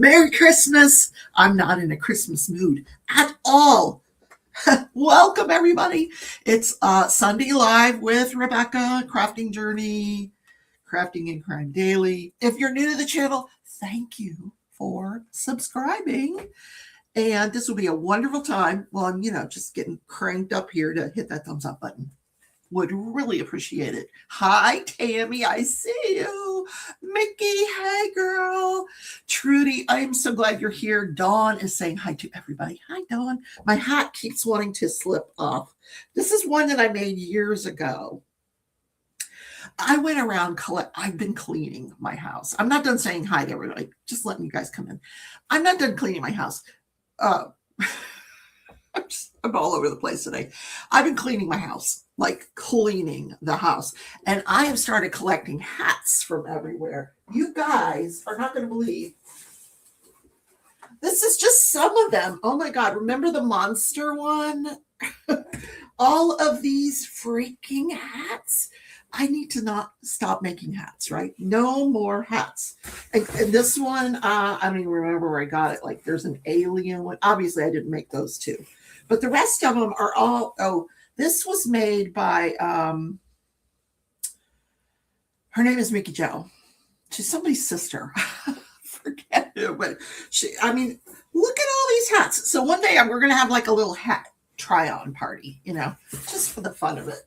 Merry Christmas. I'm not in a Christmas mood at all. Welcome, everybody. It's Sunday Live with Rebecca, Crafting Journey, Crafting and Crime Daily. If you're new to the channel, thank you for subscribing. And this will be a wonderful time while I'm, just getting cranked up here to hit that thumbs up button. Would really appreciate it. Hi, Tammy. I see you. Mickey, hey, girl. Trudy, I'm so glad you're here. Dawn is saying hi to everybody. Hi, Dawn. My hat keeps wanting to slip off. This is one that I made years ago. I went around, I've been cleaning my house. I'm not done saying hi to everybody. Just letting you guys come in. I'm not done cleaning my house. I'm all over the place today. I've been cleaning my house, like cleaning the house. And I have started collecting hats from everywhere. You guys are not going to believe. This is just some of them. Oh my God. Remember the monster one? All of these freaking hats. I need to not stop making hats, right? No more hats. And this one, I don't even remember where I got it. Like there's an alien one. Obviously, I didn't make those two. But the rest of them are all, this was made by, her name is Mickey Jo. She's somebody's sister. Forget it. But look at all these hats. So one day we're going to have like a little hat try-on party, just for the fun of it.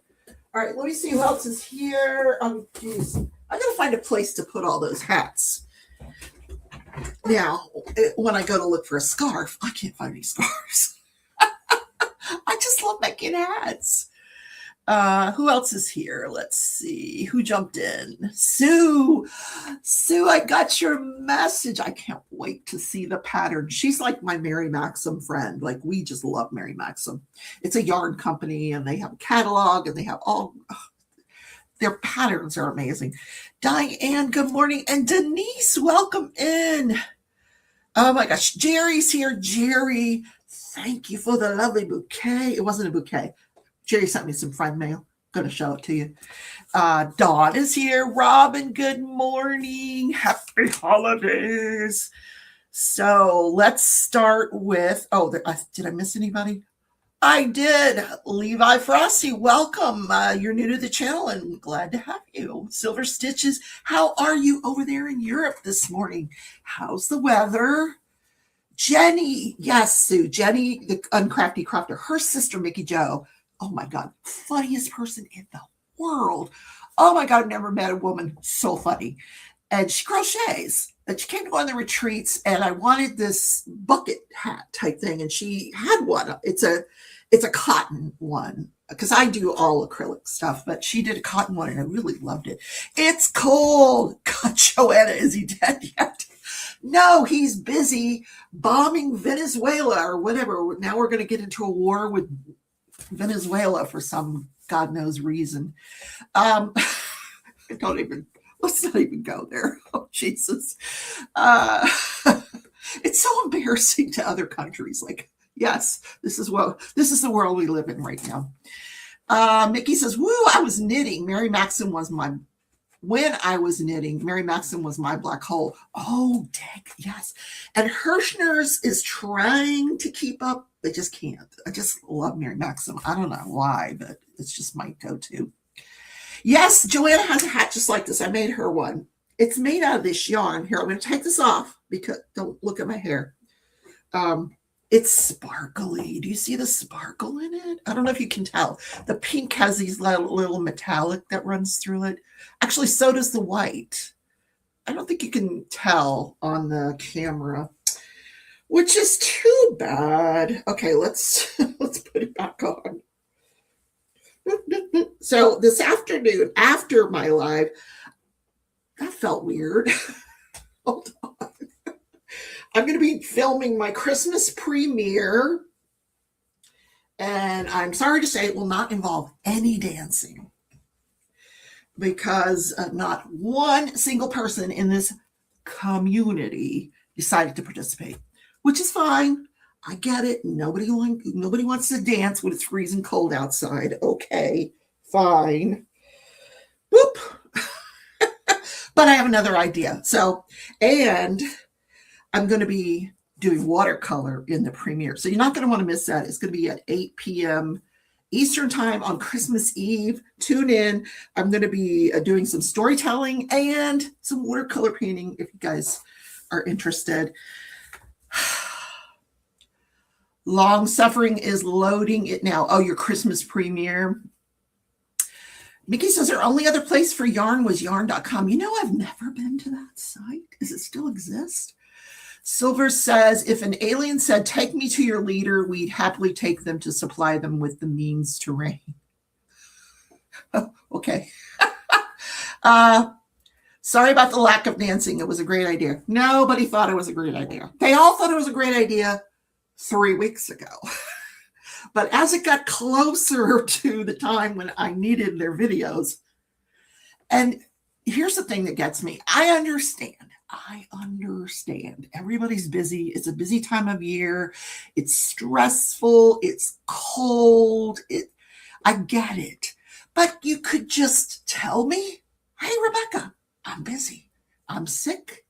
All right, let me see who else is here. Oh, geez. I got to find a place to put all those hats. Now, when I go to look for a scarf, I can't find any scarves. I just love making hats. Who else is here? Let's see. Who jumped in? Sue. Sue, I got your message. I can't wait to see the pattern. She's like my Mary Maxim friend. Like, we just love Mary Maxim. It's a yarn company, and they have a catalog, and they have their patterns are amazing. Diane, good morning. And Denise, welcome in. Oh, my gosh. Jerry's here. Jerry, thank you for the lovely bouquet. It wasn't a bouquet. Jerry sent me some friend mail. Going to show it to you. Dawn is here. Robin, good morning. Happy holidays. So let's start with, did I miss anybody? I did. Levi Frosty, welcome. You're new to the channel and glad to have you. Silver Stitches, how are you over there in Europe this morning? How's the weather? Jenny, yes, Sue. Jenny, the Uncrafty Crafter, her sister, Mickey Jo. Oh my God, funniest person in the world. Oh my God, I've never met a woman so funny. And she crochets. And she came to one of the retreats, and I wanted this bucket hat type thing, and she had one. It's a cotton one, because I do all acrylic stuff, but she did a cotton one, and I really loved it. It's cold. God, Joanna, is he dead yet? No, he's busy bombing Venezuela or whatever. Now we're going to get into a war with Venezuela for some God knows reason. Let's not even go there. Oh, Jesus. It's so embarrassing to other countries. Like, yes, this is the world we live in right now. Mickey says, woo, I was knitting. When I was knitting, Mary Maxim was my black hole. Oh, dang, yes. And Hirschner's is trying to keep up. They just can't. I just love Mary Maxim. I don't know why, but it's just my go-to. Yes, Joanna has a hat just like this. I made her one. It's made out of this yarn. Here, I'm going to take this off because don't look at my hair. It's sparkly. Do you see the sparkle in it? I don't know if you can tell. The pink has these little metallic that runs through it. Actually, so does the white. I don't think you can tell on the camera, which is too bad. Okay, let's put it back on. So this afternoon, after my live, that felt weird. Hold on. I'm going to be filming my Christmas premiere, and I'm sorry to say it will not involve any dancing because not one single person in this community decided to participate, which is fine. I get it. Nobody wants to dance when it's freezing cold outside. Okay, fine. Whoop. But I have another idea. So, and I'm going to be doing watercolor in the premiere. So you're not going to want to miss that. It's going to be at 8 p.m. Eastern time on Christmas Eve. Tune in. I'm going to be doing some storytelling and some watercolor painting if you guys are interested. Long Suffering is loading it now. Oh, your Christmas premiere. Mickey says her only other place for yarn was yarn.com. You know, I've never been to that site. Does it still exist? Silver says, if an alien said, take me to your leader, we'd happily take them to supply them with the means to reign. Oh, okay. Sorry about the lack of dancing. It was a great idea. Nobody thought it was a great idea. They all thought it was a great idea 3 weeks ago. But as it got closer to the time when I needed their videos, and here's the thing that gets me. I understand. Everybody's busy. It's a busy time of year. It's stressful. It's cold. I get it. But you could just tell me, hey, Rebecca, I'm busy. I'm sick.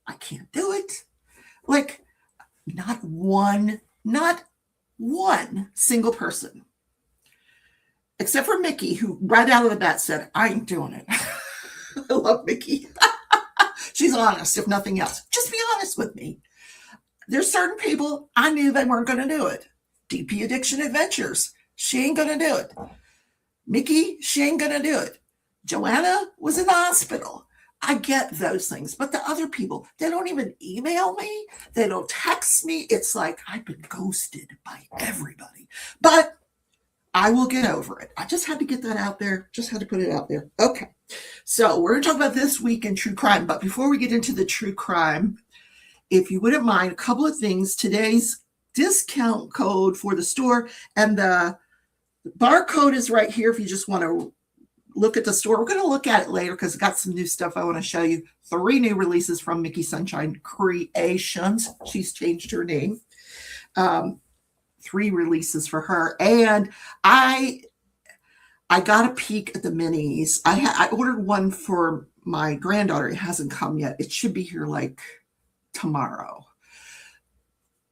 I can't do it. Like, not one single person, except for Mickey, who right out of the bat said, I ain't doing it. I love Mickey. She's honest, if nothing else. Just be honest with me. There's certain people, I knew they weren't going to do it. DP Addiction Adventures, she ain't going to do it. Mickey, she ain't going to do it. Joanna was in the hospital. I get those things. But the other people, they don't even email me. They don't text me. It's like I've been ghosted by everybody. But I will get over it. I just had to get that out there. Just had to put it out there. Okay. So we're going to talk about this week in true crime. But before we get into the true crime, if you wouldn't mind, a couple of things. Today's discount code for the store, and the barcode is right here if you just want to look at the store. We're going to look at it later because I've got some new stuff I want to show you. 3 new releases from Mickey Sunshine Creations. She's changed her name. 3 releases for her. And I got a peek at the minis. I ordered one for my granddaughter. It hasn't come yet. It should be here like tomorrow.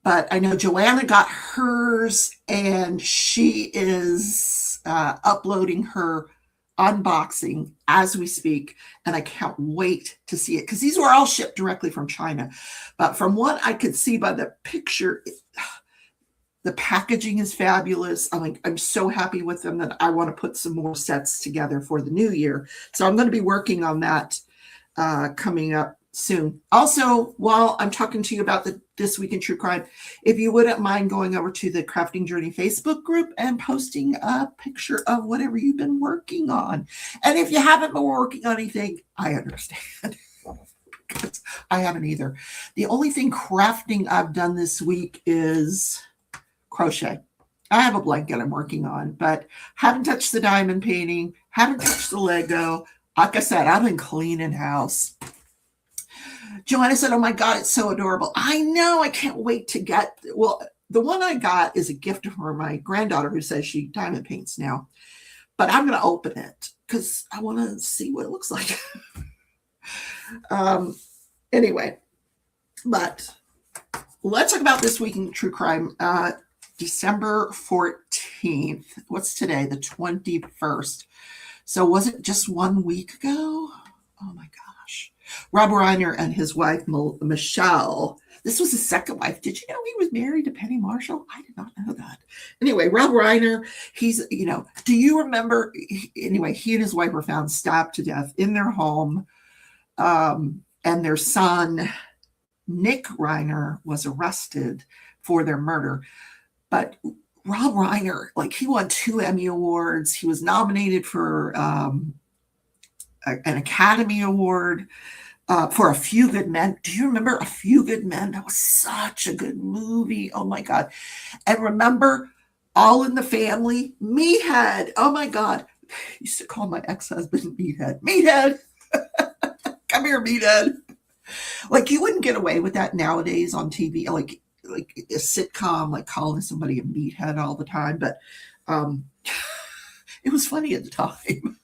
But I know Joanna got hers, and she is uploading her unboxing as we speak, and I can't wait to see it because these were all shipped directly from China. But from what I could see by the picture, the packaging is fabulous. I'm so happy with them that I want to put some more sets together for the new year. So I'm going to be working on that coming up soon. Also, while I'm talking to you about This Week in True Crime, if you wouldn't mind going over to the Crafting Journey Facebook group and posting a picture of whatever you've been working on. And if you haven't been working on anything, I understand. Because I haven't either. The only thing crafting I've done this week is crochet. I have a blanket I'm working on, but haven't touched the diamond painting, haven't touched the Lego. Like I said, I've been cleaning house. Joanna said, oh my God, it's so adorable. I know, I can't wait to get, well, the one I got is a gift for my granddaughter who says she diamond paints now, but I'm going to open it because I want to see what it looks like. Anyway, but let's talk about This Week in True Crime. December 14th. What's today? The 21st. So was it just 1 week ago? Oh my gosh. Rob Reiner and his wife, Michelle. This was his second wife. Did you know he was married to Penny Marshall? I did not know that. Anyway, Rob Reiner, he's, do you remember? Anyway, he and his wife were found stabbed to death in their home. And their son, Nick Reiner, was arrested for their murder. But Rob Reiner, he won 2 Emmy Awards. He was nominated for an Academy Award for A Few Good Men. Do you remember A Few Good Men? That was such a good movie. Oh, my God. And remember All in the Family? Meathead. Oh, my God. I used to call my ex-husband Meathead. Meathead. Come here, Meathead. You wouldn't get away with that nowadays on TV. Like a sitcom, calling somebody a meathead all the time, but it was funny at the time.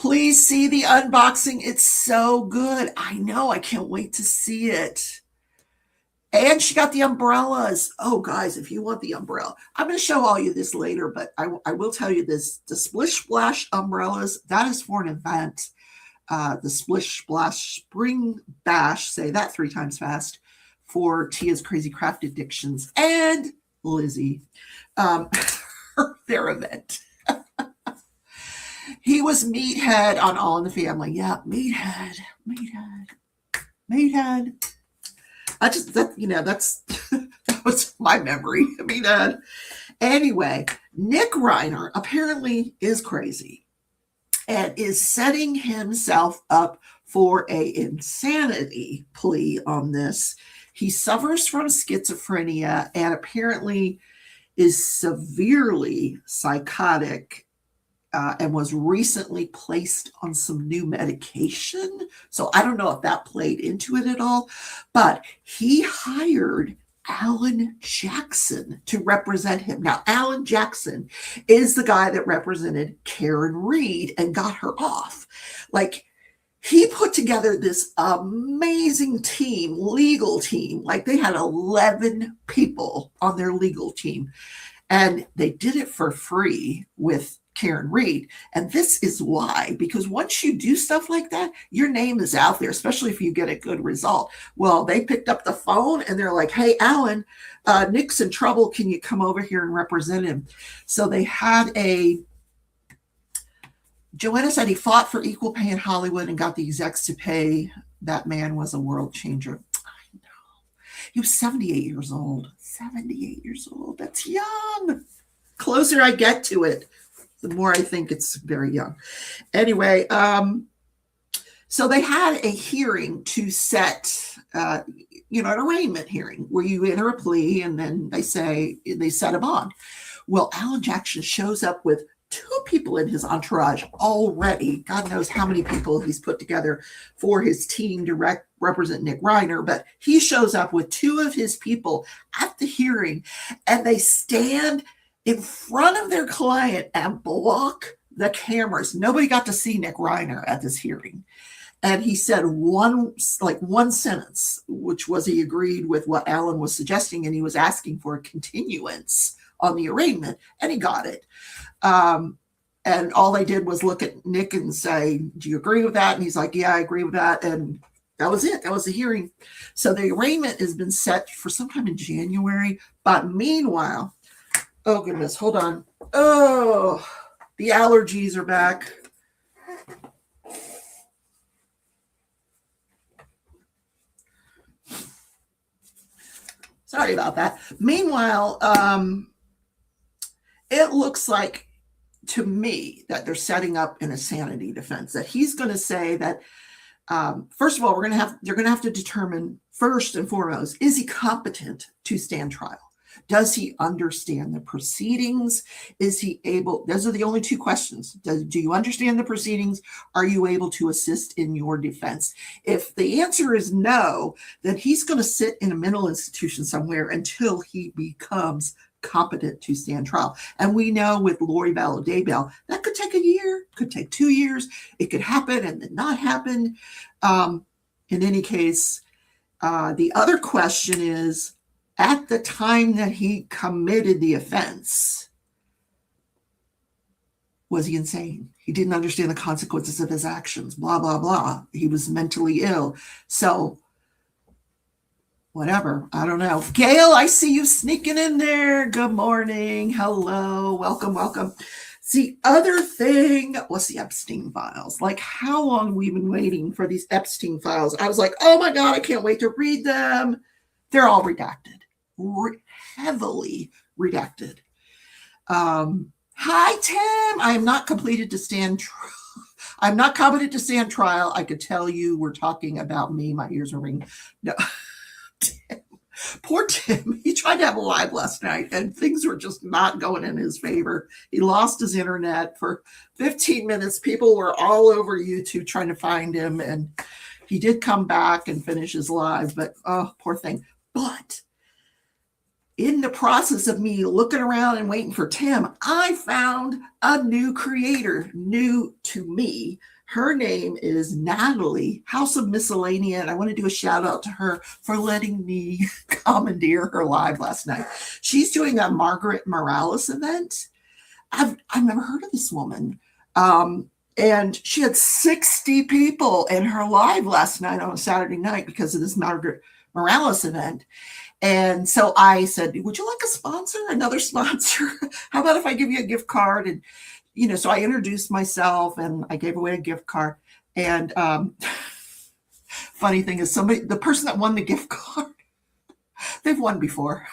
Please see the unboxing. It's so good. I know. I can't wait to see it. And she got the umbrellas. Oh, guys, if you want the umbrella, I'm going to show all you this later, but I will tell you this. The Splish Splash umbrellas, that is for an event. The Splish Splash Spring Bash, say that 3 times fast, for Tia's Crazy Craft Addictions and Lizzie, their event. He was Meathead on All in the Family. Yeah, Meathead. That's that was my memory. Meathead. Anyway, Nick Reiner apparently is crazy and is setting himself up for a insanity plea on this. He suffers from schizophrenia and apparently is severely psychotic and was recently placed on some new medication. So I don't know if that played into it at all, but he hired Alan Jackson to represent him. Now, Alan Jackson is the guy that represented Karen Reed and got her off. Like, he put together this amazing team, legal team. Like, they had 11 people on their legal team, and they did it for free with Karen Reed. And this is why, because once you do stuff like that, your name is out there, especially if you get a good result. Well, they picked up the phone and they're like, hey, Alan, Nick's in trouble. Can you come over here and represent him? So they had Joanna said he fought for equal pay in Hollywood and got the execs to pay. That man was a world changer. I know. He was 78 years old. 78 years old. That's young. Closer I get to it, the more I think it's very young. Anyway, so they had a hearing to set, an arraignment hearing where you enter a plea and then they set a bond. Well, Alan Jackson shows up with 2 people in his entourage already. God knows how many people he's put together for his team to represent Nick Reiner, but he shows up with 2 of his people at the hearing, and they stand in front of their client and block the cameras. Nobody got to see Nick Reiner at this hearing. And he said one sentence, which was he agreed with what Alan was suggesting, and he was asking for a continuance on the arraignment, and he got it. And all they did was look at Nick and say, do you agree with that? And he's like, yeah, I agree with that. And that was it. That was the hearing. So the arraignment has been set for sometime in January. But meanwhile, oh goodness, hold on. Oh, the allergies are back. Sorry about that. Meanwhile, it looks like to me that they're setting up an insanity defense, that he's going to say that, first of all, they're going to have to determine first and foremost, is he competent to stand trial? Does he understand the proceedings? Is he able? Those are the only 2 questions. Do you understand the proceedings? Are you able to assist in your defense? If the answer is no, then he's going to sit in a mental institution somewhere until he becomes competent to stand trial. And we know with Lori Vallow Daybell, that could take a year, could take 2 years. It could happen and then not happen. In any case, the other question is, at the time that he committed the offense, was he insane? He didn't understand the consequences of his actions, blah, blah, blah. He was mentally ill. So whatever. I don't know. Gail, I see you sneaking in there. Good morning. Hello. Welcome, welcome. The other thing was the Epstein files. Like, how long have we been waiting for these Epstein files? I was like, oh my God, I can't wait to read them. They're all redacted. Heavily redacted. Hi, Tim. I am not completed to stand trial. I'm not competent to stand trial. I could tell you we're talking about me. My ears are ringing. No. Tim. Poor Tim. He tried to have a live last night and things were just not going in his favor. He lost his internet for 15 minutes. People were all over YouTube trying to find him, and he did come back and finish his live, but oh, poor thing. But in the process of me looking around and waiting for Tim, I found a new creator, new to me. Her name is Natalie, House of Miscellanea, and I want to do a shout out to her for letting me commandeer her live last night. She's doing a Margaret Morales event. I've never heard of this woman. And she had 60 people in her live last night on a Saturday night because of this Margaret Morales event. And so I said, would you like a sponsor, another sponsor? How about if I give you a gift card? And, you know, so I introduced myself and I gave away a gift card. And funny thing is the person that won the gift card, they've won before.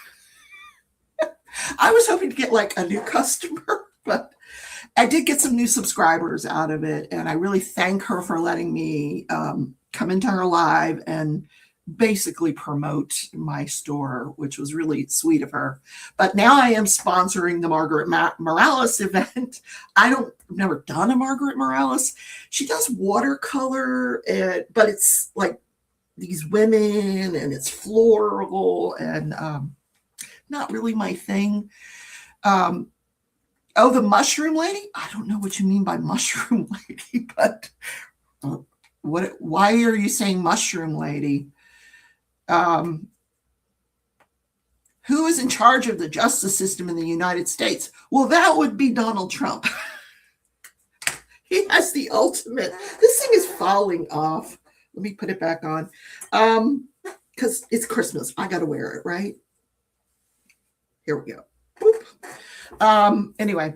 I was hoping to get like a new customer, but I did get some new subscribers out of it. And I really thank her for letting me come into her live and basically promote my store, which was really sweet of her. But now I am sponsoring the Margaret Morales event. I've never done a Margaret Morales. She does watercolor, but it's like these women and it's floral and not really my thing. Oh, the mushroom lady? I don't know what you mean by mushroom lady, but why are you saying mushroom lady? Who is in charge of the justice system in the United States? Well, that would be Donald Trump. He has the ultimate. This thing is falling off. Let me put it back on. Because it's Christmas. I got to wear it, right? Here we go. Boop. Anyway.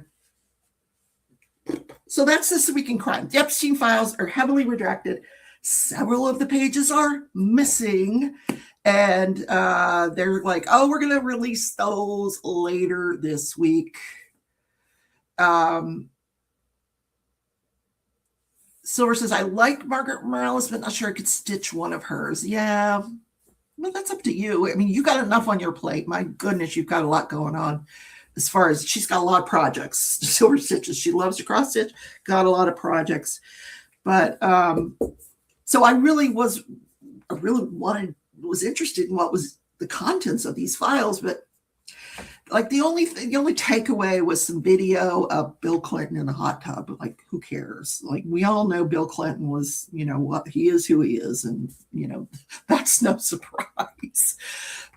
So that's This Week in Crime. The Epstein files are heavily redacted. Several of the pages are missing. And they're like, oh, we're going to release those later this week. Silver says, I like Margaret Morales, but not sure I could stitch one of hers. Yeah, well, that's up to you. I mean, you got enough on your plate. My goodness, you've got a lot going on. As far as she's got a lot of projects, Silver Stitches. She loves to cross stitch, got a lot of projects. But so I really was interested in what was the contents of these files, but like the only takeaway was some video of Bill Clinton in a hot tub. Like, who cares? Like, we all know Bill Clinton was, you know, what he is, who he is, and you know that's no surprise.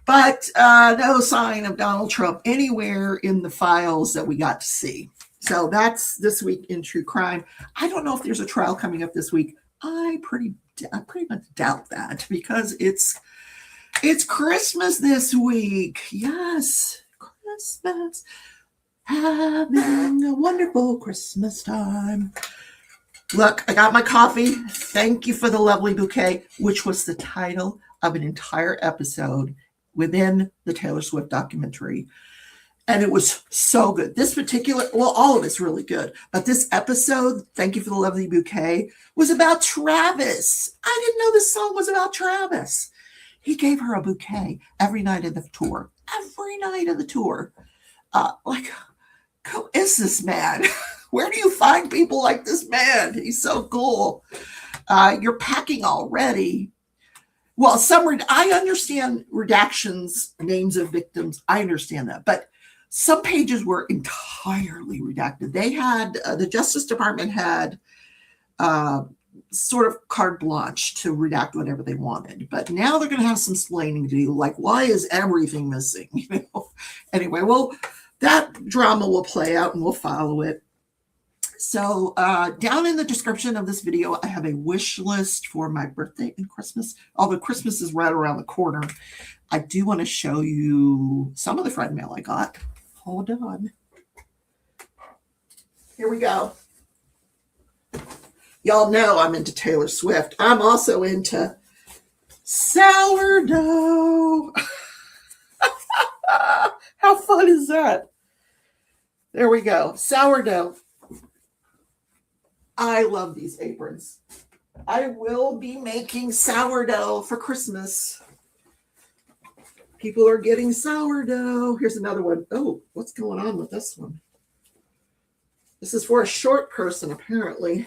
But no sign of Donald Trump anywhere in the files that we got to see. So that's This Week in True Crime. I don't know if there's a trial coming up this week. I pretty much doubt that because it's Christmas this week. Yes, Christmas. Having a wonderful Christmas time. Look, I got my coffee. Thank you for the lovely bouquet, which was the title of an entire episode within the Taylor Swift documentary. And it was so good. This particular, well, all of it's really good. But this episode, Thank You for the Lovely Bouquet, was about Travis. I didn't know this song was about Travis. He gave her a bouquet every night of the tour. Every night of the tour. Like, who is this man? Where do you find people like this man? He's so cool. You're packing already. Well, I understand redactions, names of victims. I understand that. But some pages were entirely redacted. They had, the Justice Department had sort of carte blanche to redact whatever they wanted. But now they're going to have some explaining to do. Like, why is everything missing? You know? Anyway, well, that drama will play out and we'll follow it. So down in the description of this video, I have a wish list for my birthday and Christmas. Although Christmas is right around the corner, I do want to show you some of the friend mail I got. Hold on. Here we go. Y'all know I'm into Taylor Swift. I'm also into sourdough. How fun is that? There we go. Sourdough. I love these aprons. I will be making sourdough for Christmas. People are getting sourdough. Here's another one. Oh, what's going on with this one? This is for a short person, apparently.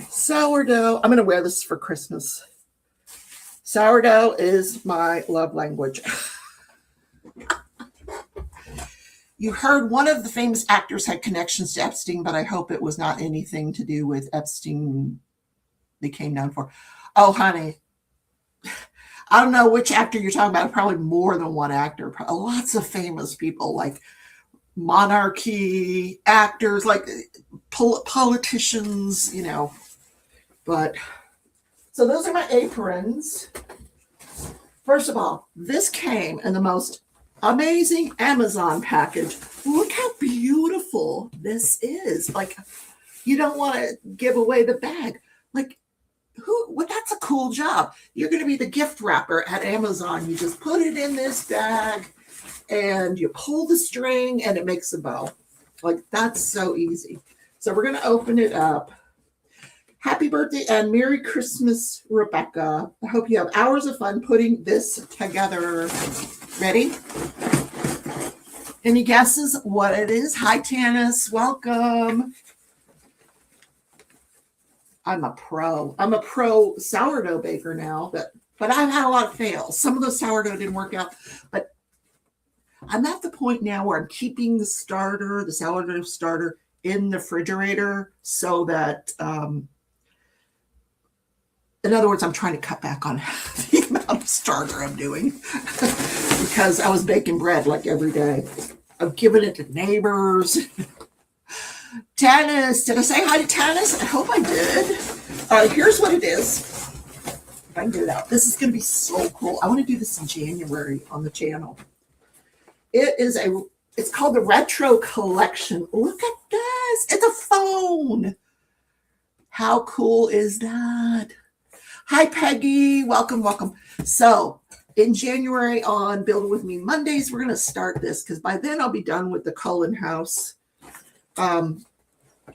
Sourdough. I'm going to wear this for Christmas. Sourdough is my love language. You heard one of the famous actors had connections to Epstein, but I hope it was not anything to do with Epstein they came down for. Oh, honey. I don't know which actor you're talking about. Probably more than one actor. Lots of famous people like monarchy actors, like politicians, you know. But so those are my aprons. First of all, this came in the most amazing Amazon package. Look how beautiful this is. Like, you don't want to give away the bag. Like, well, that's a cool job. You're going to be the gift wrapper at Amazon. You just put it in this bag and you pull the string and it makes a bow. Like, that's so easy. So we're going to open it up. Happy birthday and Merry Christmas, Rebecca. I hope you have hours of fun putting this together. Ready? Any guesses what it is? Hi, Tanis. Welcome. I'm a pro. I'm a pro sourdough baker now, but I've had a lot of fails. Some of those sourdough didn't work out, but I'm at the point now where I'm keeping the sourdough starter in the refrigerator so that, in other words, I'm trying to cut back on the amount of starter I'm doing because I was baking bread like every day. I've given it to neighbors. Tanis, did I say hi to Tanis? I hope I did. Here's what it is. If I can get it out. This is going to be so cool. I want to do this in January on the channel. It's called the Retro Collection. Look at this. It's a phone. How cool is that? Hi, Peggy. Welcome, welcome. So in January on Build With Me Mondays, we're going to start this because by then I'll be done with the Cullen House.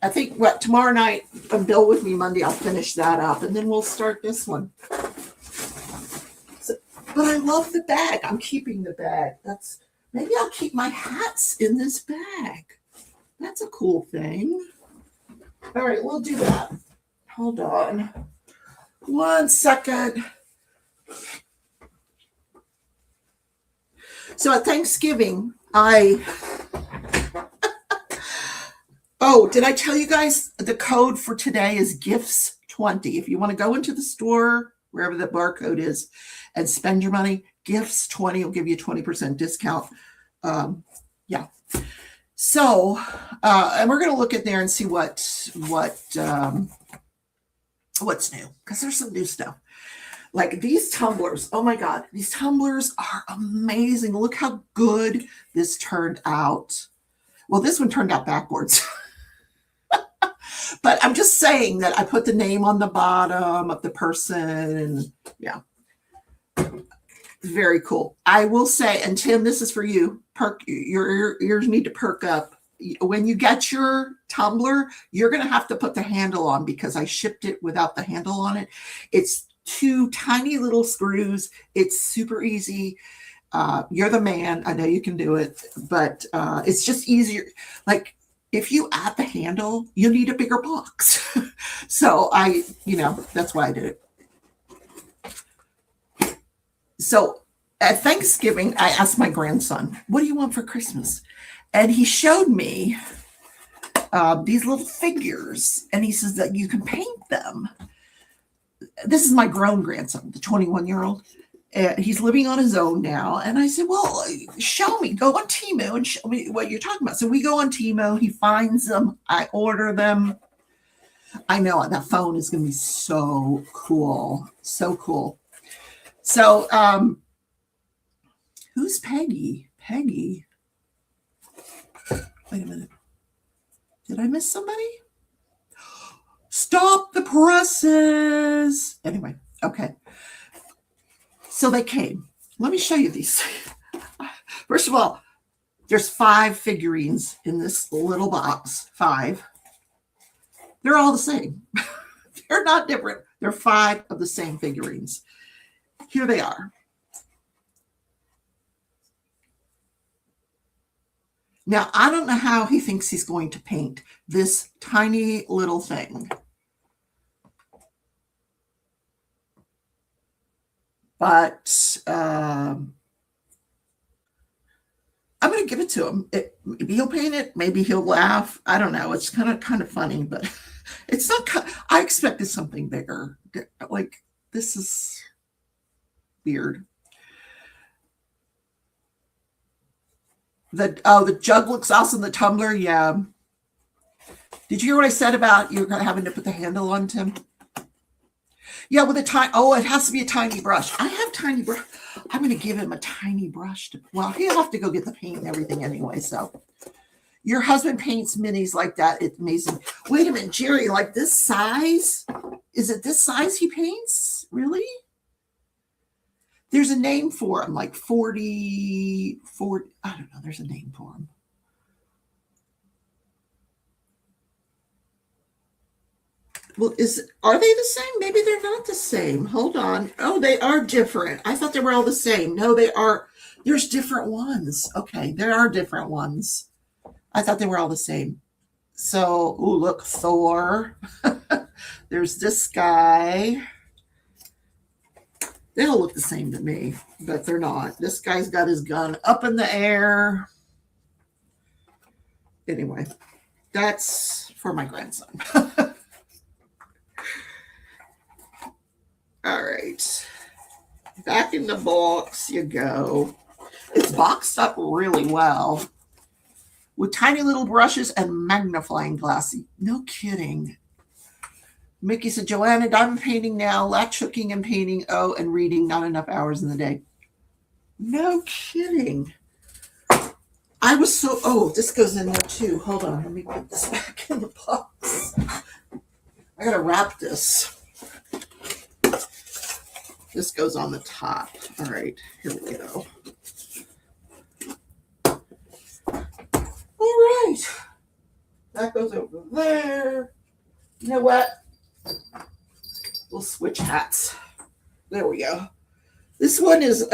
I think tomorrow night on Build With Me Monday, I'll finish that up and then we'll start this one. But I love the bag. I'm keeping the bag. Maybe I'll keep my hats in this bag. That's a cool thing. All right, we'll do that. Hold on. 1 second. So at Thanksgiving, Oh, did I tell you guys the code for today is GIFTS20? If you want to go into the store, wherever the barcode is, and spend your money, GIFTS20 will give you a 20% discount. Yeah. So, and we're going to look at there and see what's new, because there's some new stuff. Like these tumblers. Oh my God, these tumblers are amazing. Look how good this turned out. Well, this one turned out backwards. But I'm just saying that I put the name on the bottom of the person. And yeah. Very cool. I will say, and Tim, this is for you. Your ears need to perk up. When you get your tumbler, you're going to have to put the handle on because I shipped it without the handle on it. It's 2 tiny little screws. It's super easy. You're the man. I know you can do it, but it's just easier. Like if you add the handle, you need a bigger box. So that's why I did it. So at Thanksgiving, I asked my grandson, what do you want for Christmas? And he showed me these little figures. And he says that you can paint them. This is my grown grandson, the 21-year-old. He's living on his own now. And I said, well, show me. Go on Temu and show me what you're talking about. So we go on Temu. He finds them. I order them. I know that phone is going to be so cool. So cool. So who's Peggy? Peggy. Wait a minute. Did I miss somebody? Stop the presses. Anyway, okay. So they came. Let me show you these. First of all, there's 5 figurines in this little box. 5. They're all the same. They're not different. They're 5 of the same figurines. Here they are. Now, I don't know how he thinks he's going to paint this tiny little thing. But I'm going to give it to him. Maybe he'll paint it. Maybe he'll laugh. I don't know. It's kind of funny, but it's not. I expected something bigger. Like, this is weird. The jug looks awesome. The tumbler, yeah. Did you hear what I said about you're having to put the handle on, Tim? Yeah, with a tiny. Oh, it has to be a tiny brush. I have tiny brush. I'm going to give him a tiny brush. Well, he'll have to go get the paint and everything anyway. So, your husband paints minis like that. It's amazing. Wait a minute, Jerry. Like this size? Is it this size he paints? Really? There's a name for him, like 40. I don't know. There's a name for him. Well, are they the same? Maybe they're not the same. Hold on. Oh, they are different. I thought they were all the same. No, they are. There's different ones. Okay, there are different ones. I thought they were all the same. So, ooh, look, Thor. There's this guy. They all look the same to me, but they're not. This guy's got his gun up in the air. Anyway, that's for my grandson. All right. Back in the box you go. It's boxed up really well with tiny little brushes and magnifying glass. No kidding. Mickey said, Joanna, diamond painting now, latch hooking and painting, and reading, not enough hours in the day. No kidding. I was this goes in there too. Hold on, let me put this back in the box. I gotta wrap this. This goes on the top. All right, here we go. All right. That goes over there. You know what? We'll switch hats. There we go. This one is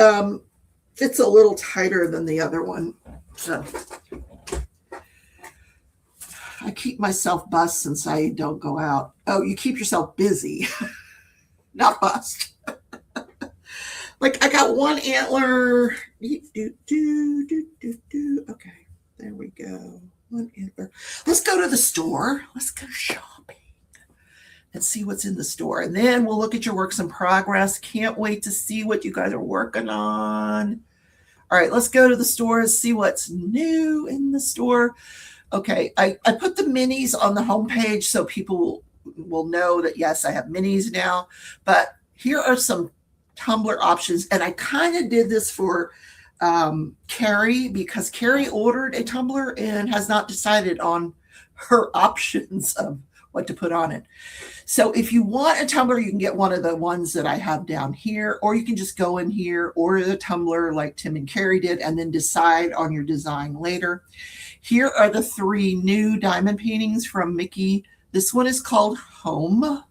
fits a little tighter than the other one. So I keep myself bussed since I don't go out. Oh, you keep yourself busy, not bust. Like I got one antler. Okay, there we go. One antler. Let's go to the store. Let's go shopping and see what's in the store. And then we'll look at your works in progress. Can't wait to see what you guys are working on. All right, let's go to the store and see what's new in the store. Okay, I put the minis on the homepage so people will know that, yes, I have minis now. But here are some tumbler options. And I kind of did this for Carrie because Carrie ordered a tumbler and has not decided on her options of what to put on it. So if you want a tumbler, you can get one of the ones that I have down here, or you can just go in here, order the tumbler like Tim and Carrie did, and then decide on your design later. Here are the 3 new diamond paintings from Mickey. This one is called Home.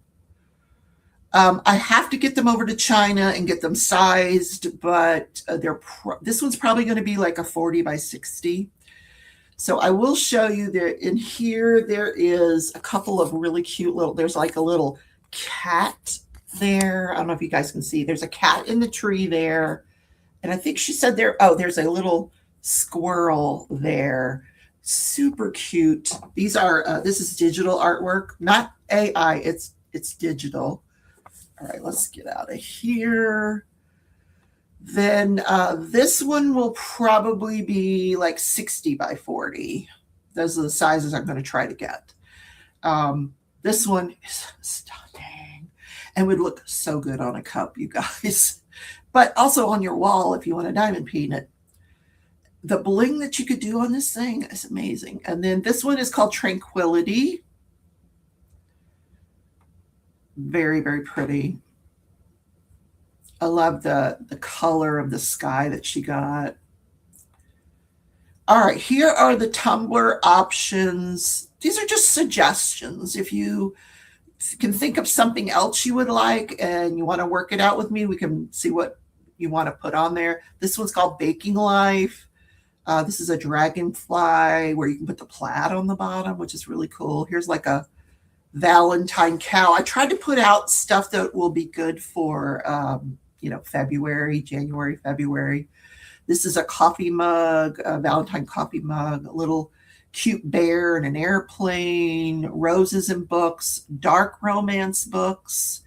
I have to get them over to China and get them sized, but this one's probably going to be like a 40 by 60. So I will show you there. In here, there is a couple of really cute there's like a little cat there. I don't know if you guys can see. There's a cat in the tree there. And I think she said there's a little squirrel there. Super cute. These are, this is digital artwork, not AI. It's digital. All right, let's get out of here. Then this one will probably be like 60 by 40. Those are the sizes I'm going to try to get. This one is stunning and would look so good on a cup, you guys. But also on your wall if you want to diamond paint it. The bling that you could do on this thing is amazing. And then this one is called Tranquility. Very, very pretty. I love the color of the sky that she got. All right, here are the tumbler options. These are just suggestions. If you can think of something else you would like and you want to work it out with me, we can see what you want to put on there. This one's called Baking Life. This is a dragonfly where you can put the plaid on the bottom, which is really cool. Here's like a Valentine cow. I tried to put out stuff that will be good for, January, February. This is a coffee mug, a Valentine coffee mug, a little cute bear and an airplane, roses and books, dark romance books.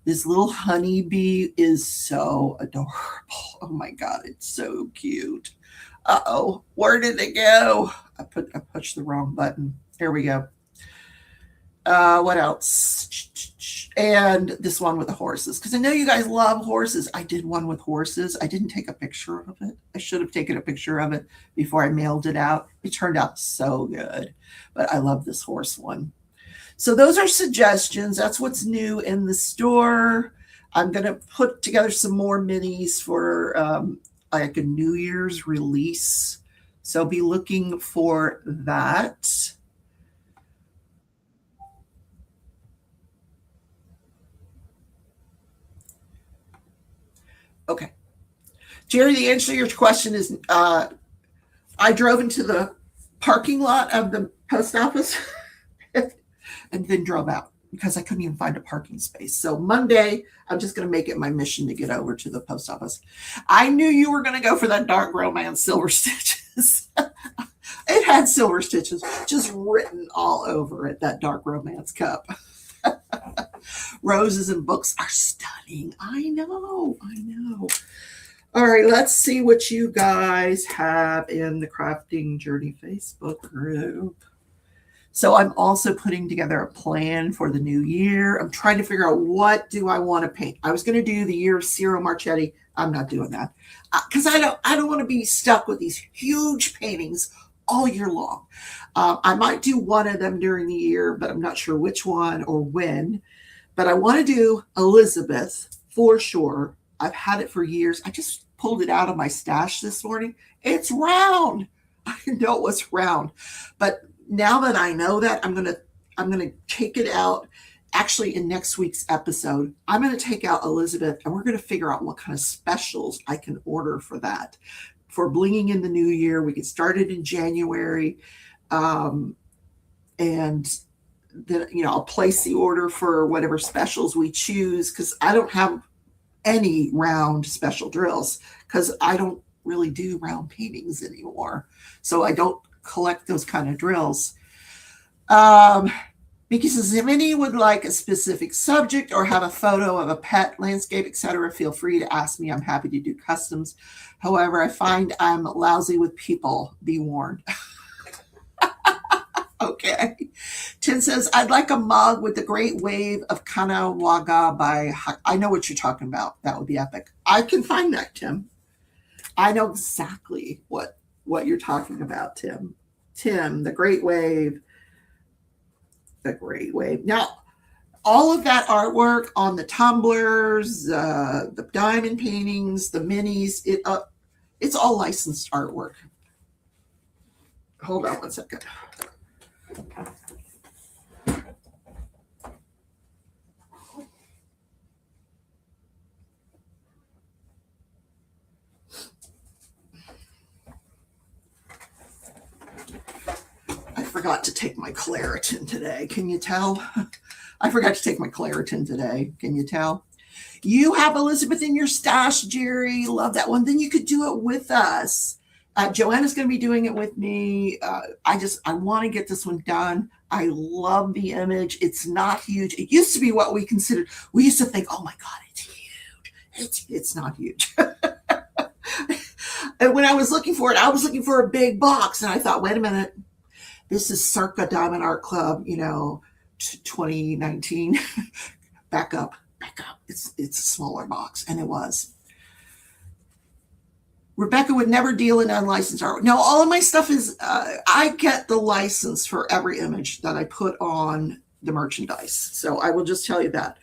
This little honeybee is so adorable. Oh my God, it's so cute. Uh-oh, where did it go? I pushed the wrong button. Here we go. What else? And this one with the horses, because I know you guys love horses. I did one with horses. I didn't take a picture of it. I should have taken a picture of it before I mailed it out. It turned out so good, but I love this horse one. So those are suggestions. That's what's new in the store. I'm going to put together some more minis for like a New Year's release. So be looking for that. Okay. Jerry, the answer to your question is I drove into the parking lot of the post office and then drove out because I couldn't even find a parking space. So Monday, I'm just going to make it my mission to get over to the post office. I knew you were going to go for that dark romance silver stitches. It had silver stitches just written all over it, that dark romance cup. Roses and books are stunning. I know. All right, let's see what you guys have in the Crafting Journey Facebook group. So I'm also putting together a plan for the new year. I'm trying to figure out what do I want to paint. I was going to do the year of Ciro Marchetti. I'm not doing that because I don't want to be stuck with these huge paintings all year long. I might do one of them during the year, but I'm not sure which one or when. But I want to do Elizabeth for sure. I've had it for years. I just pulled it out of my stash this morning. It's round. I know it was round, but now that I know that, I'm gonna take it out. Actually, in next week's episode, I'm gonna take out Elizabeth, and we're gonna figure out what kind of specials I can order for that. For blinging in the new year, we get started in January, and then I'll place the order for whatever specials we choose because I don't have any round special drills because I don't really do round paintings anymore, so I don't collect those kind of drills. Mickey says, if any would like a specific subject or have a photo of a pet, landscape, etc., feel free to ask me. I'm happy to do customs. However, I find I'm lousy with people. Be warned. Okay. Tim says, I'd like a mug with the Great Wave of Kanawha by, I know what you're talking about. That would be epic. I can find that, Tim. I know exactly what you're talking about, Tim. The Great Wave. The Great Wave. Now, all of that artwork on the tumblers, the diamond paintings, the minis, it's all licensed artwork. Hold on one second. I forgot to take my Claritin today. Can you tell? I forgot to take my Claritin today. Can you tell? You have Elizabeth in your stash, Jerry. Love that one. Then you could do it with us. Joanna's going to be doing it with me. I want to get this one done. I love the image. It's not huge. It used to be what we considered. We used to think, oh my God, it's huge. It's not huge. And when I was looking for it, I was looking for a big box. And I thought, wait a minute. This is circa Diamond Art Club, 2019. Back up. It's a smaller box. And it was. Rebecca would never deal in unlicensed art. No, all of my stuff is, I get the license for every image that I put on the merchandise. So I will just tell you that.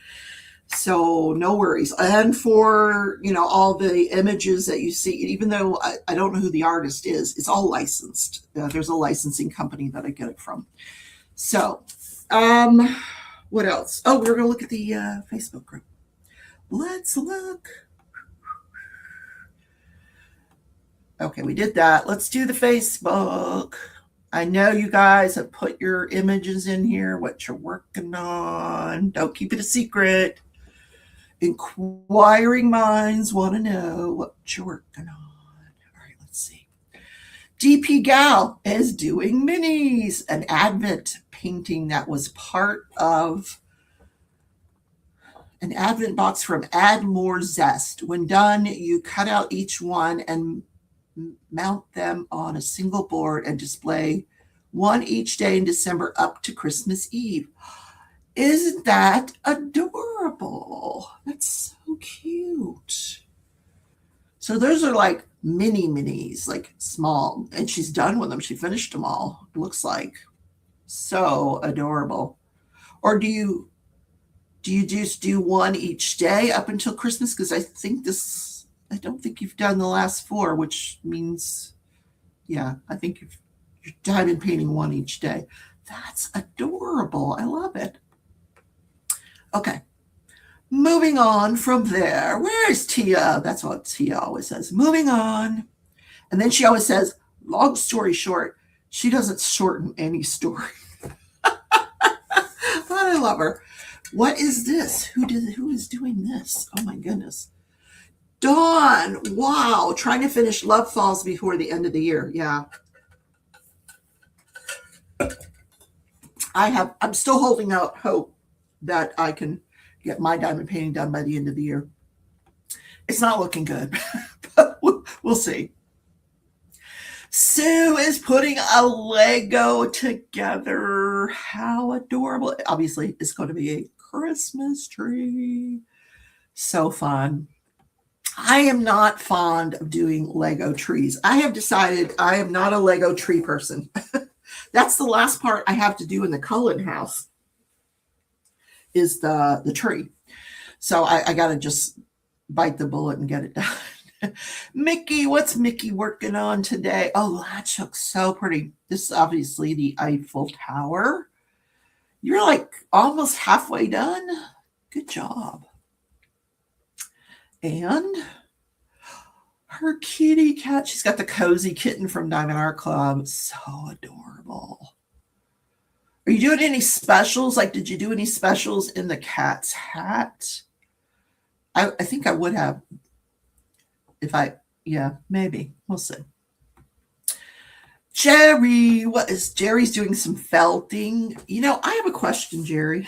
So no worries. And for, all the images that you see, even though I don't know who the artist is, it's all licensed. There's a licensing company that I get it from. So, what else? Oh, we're going to look at the Facebook group. Let's look. Okay, we did that. Let's do the Facebook. I know you guys have put your images in here, what you're working on. Don't keep it a secret. Inquiring minds want to know what you're working on. DP Gal is doing minis, an Advent painting that was part of an Advent box from Add More Zest. When done, you cut out each one and mount them on a single board and display one each day in December up to Christmas Eve. Isn't that adorable? That's so cute. So those are like mini minis, like small, and she's done with them. She finished them all. It looks like so adorable. Or do you just do one each day up until Christmas? Because I don't think you've done the last 4, which means, yeah, I think you're diamond painting one each day. That's adorable. I love it. Okay. Moving on from there. Where is Tia? That's what Tia always says. Moving on. And then she always says, long story short. She doesn't shorten any story. But I love her. What is this? Who is doing this? Oh my goodness. Dawn. Wow. Trying to finish Love Falls before the end of the year. Yeah. I'm still holding out hope that I can get my diamond painting done by the end of the year. It's not looking good, but we'll see. Sue is putting a Lego together. How adorable. Obviously, it's going to be a Christmas tree. So fun. I am not fond of doing Lego trees. I have decided I am not a Lego tree person. That's the last part I have to do in the Cullen house is the tree. So I got to just bite the bullet and get it done. Mickey, what's Mickey working on today? Oh, that looks so pretty. This is obviously the Eiffel Tower. You're like almost halfway done. Good job. And her kitty cat, she's got the cozy kitten from Diamond Art Club. So adorable. Are you doing any specials? Like, did you do any specials in the cat's hat? I think I would have. Yeah, maybe. We'll see. Jerry, Jerry's doing some felting. You know, I have a question, Jerry.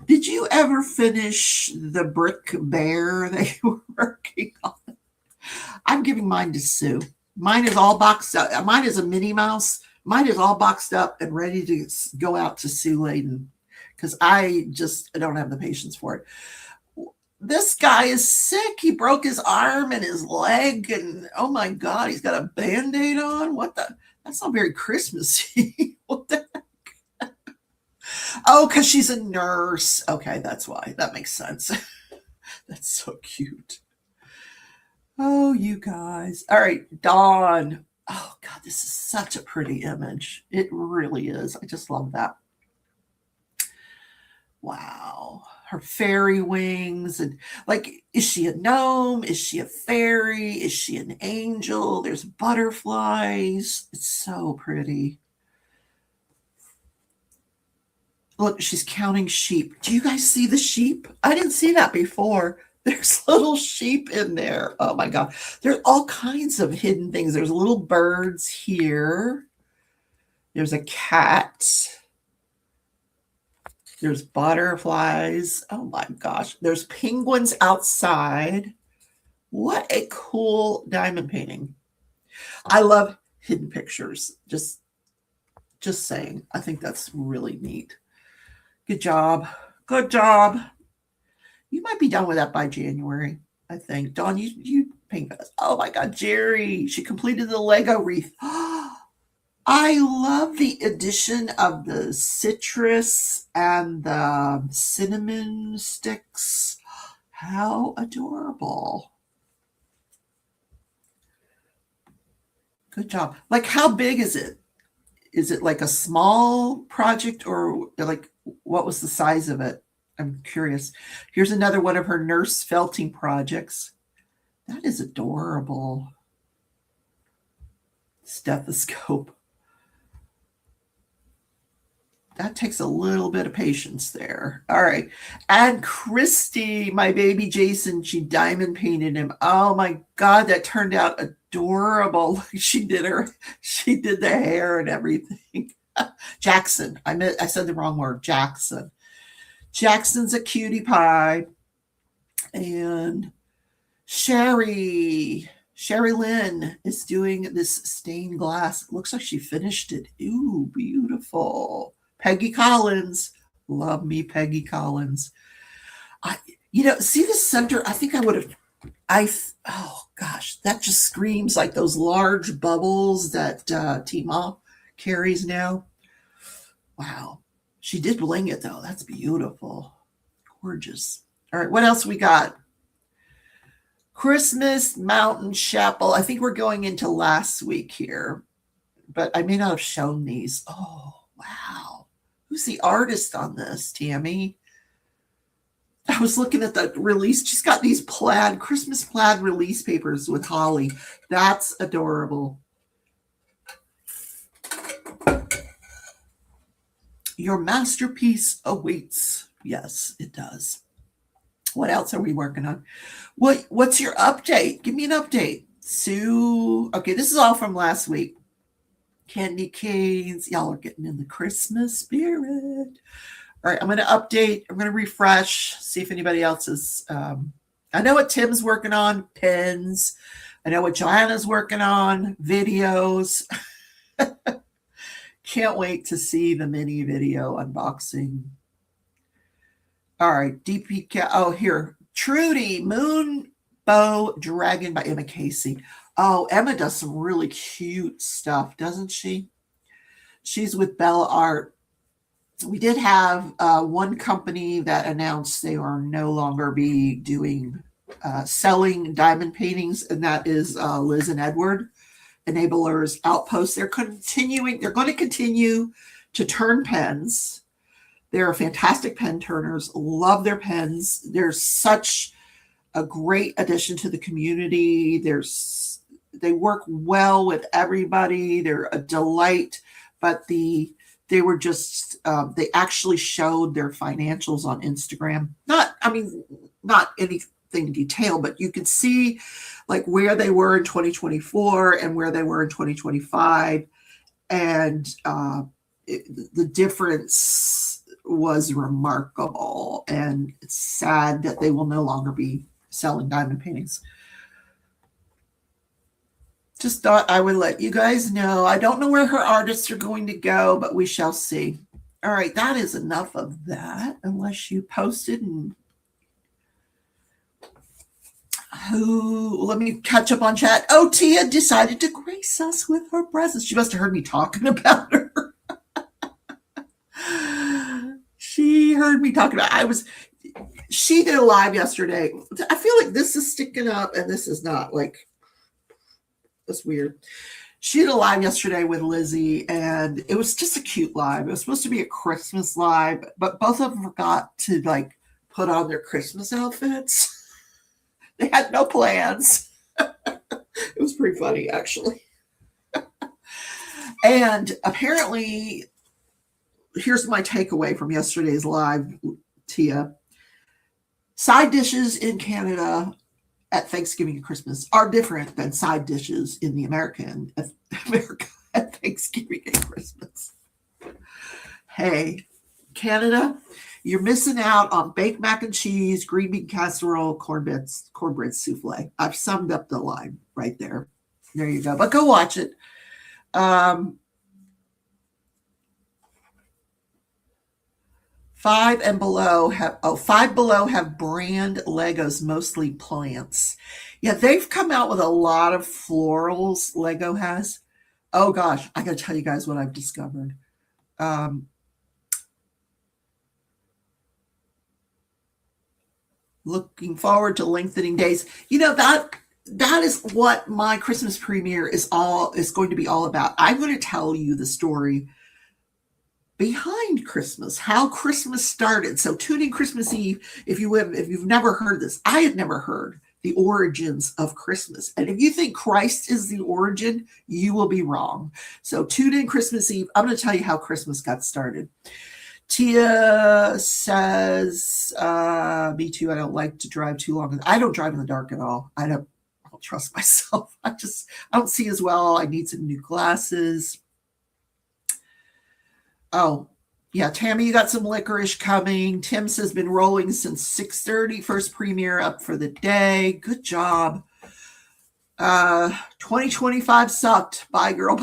Did you ever finish the brick bear that you were working on? I'm giving mine to Sue. Mine is all boxed up. Mine is a Minnie Mouse. Mine is all boxed up and ready to go out to Sue Layden because I don't have the patience for it. This guy is sick. He broke his arm and his leg, and oh my God, he's got a Band-Aid on. What the? That's not very Christmassy. What the heck? Oh, because she's a nurse. Okay, that's why. That makes sense. That's so cute. Oh, you guys. All right, Dawn. Oh, God, this is such a pretty image. It really is. I just love that. Wow. Her fairy wings. And like, is she a gnome? Is she a fairy? Is she an angel? There's butterflies. It's so pretty. Look, she's counting sheep. Do you guys see the sheep? I didn't see that before. There's little sheep in there. Oh my God. There's all kinds of hidden things. There's little birds here. There's a cat. There's butterflies. Oh my gosh. There's penguins outside. What a cool diamond painting. I love hidden pictures. Just saying. I think that's really neat. Good job. Good job. You might be done with that by January, I think. Dawn, you paint us. Oh my God, Jerry. She completed the Lego wreath. I love the addition of the citrus and the cinnamon sticks. How adorable. Good job. Like, how big is it? Is it like a small project or like what was the size of it? I'm curious. Here's another one of her nurse felting projects. That is adorable. Stethoscope. That takes a little bit of patience there. All right. And Christy, my baby Jason, she diamond painted him. Oh my God, that turned out adorable. She did the hair and everything. Jackson. I said the wrong word. Jackson. Jackson's a cutie pie. And Sherry Lynn is doing this stained glass. It looks like she finished it. Ooh, beautiful. Peggy Collins. Love me, Peggy Collins. See the center? I think I would have. Oh gosh, that just screams like those large bubbles that Tima carries now. Wow. She did bling it though. That's beautiful. Gorgeous. All right, what else we got? Christmas Mountain Chapel. I think we're going into last week here, but I may not have shown these. Oh, wow. Who's the artist on this, Tammy? I was looking at the release. She's got these Christmas plaid release papers with holly. That's adorable. Your masterpiece awaits. Yes, it does. What else are we working on? What's your update? Give me an update. Sue. Okay, this is all from last week. Candy canes. Y'all are getting in the Christmas spirit. All right, I'm going to update. I'm going to refresh, see if anybody else is. I know what Tim's working on, pins. I know what Joanna's working on, videos. Can't wait to see the mini video unboxing. All right, DP. Oh, here. Trudy, Moon Bow Dragon by Emma Casey. Oh, Emma does some really cute stuff, doesn't she? She's with Bella Art. We did have one company that announced they are no longer be doing selling diamond paintings, and that is Liz and Edward, Enablers Outpost. They're going to continue to turn pens. They're fantastic pen turners. Love their pens. They're such a great addition to the community. They work well with everybody. They're a delight, but they actually showed their financials on Instagram. Not anything in detail, but you could see like where they were in 2024 and where they were in 2025. And the difference was remarkable. And it's sad that they will no longer be selling diamond paintings. Just thought I would let you guys know. I don't know where her artists are going to go, but we shall see. All right, that is enough of that, unless you posted and let me catch up on chat. Oh, Tia decided to grace us with her presence. She must have heard me talking about her. She heard me talking about she did a live yesterday. I feel like this is sticking up and this is not. Like, that's weird. She did a live yesterday with Lizzie, and it was just a cute live. It was supposed to be a Christmas live, but both of them forgot to like put on their Christmas outfits. They had no plans. It was pretty funny, actually. And apparently, here's my takeaway from yesterday's live, Tia. Side dishes in Canada at Thanksgiving and Christmas are different than side dishes in America at Thanksgiving and Christmas. Hey, Canada, you're missing out on baked mac and cheese, green bean casserole, cornbread souffle. I've summed up the line right there. There you go. But go watch it. 5 below have brand Legos, mostly plants. Yeah, they've come out with a lot of florals. Lego has. Oh gosh, I gotta tell you guys what I've discovered. Looking forward to lengthening days. You know, that is what my Christmas premiere is going to be all about. I'm going to tell you the story behind Christmas, how Christmas started. So tune in Christmas Eve if you've never heard this. I had never heard the origins of Christmas. And if you think Christ is the origin, you will be wrong. So tune in Christmas Eve. I'm going to tell you how Christmas got started. Tia says, me too, I don't like to drive too long. I don't drive in the dark at all. don't trust myself. I don't see as well. I need some new glasses. Oh, yeah, Tammy, you got some licorice coming. Tim says been rolling since 6:30. First premiere up for the day. Good job. 2025 sucked. Bye, girl.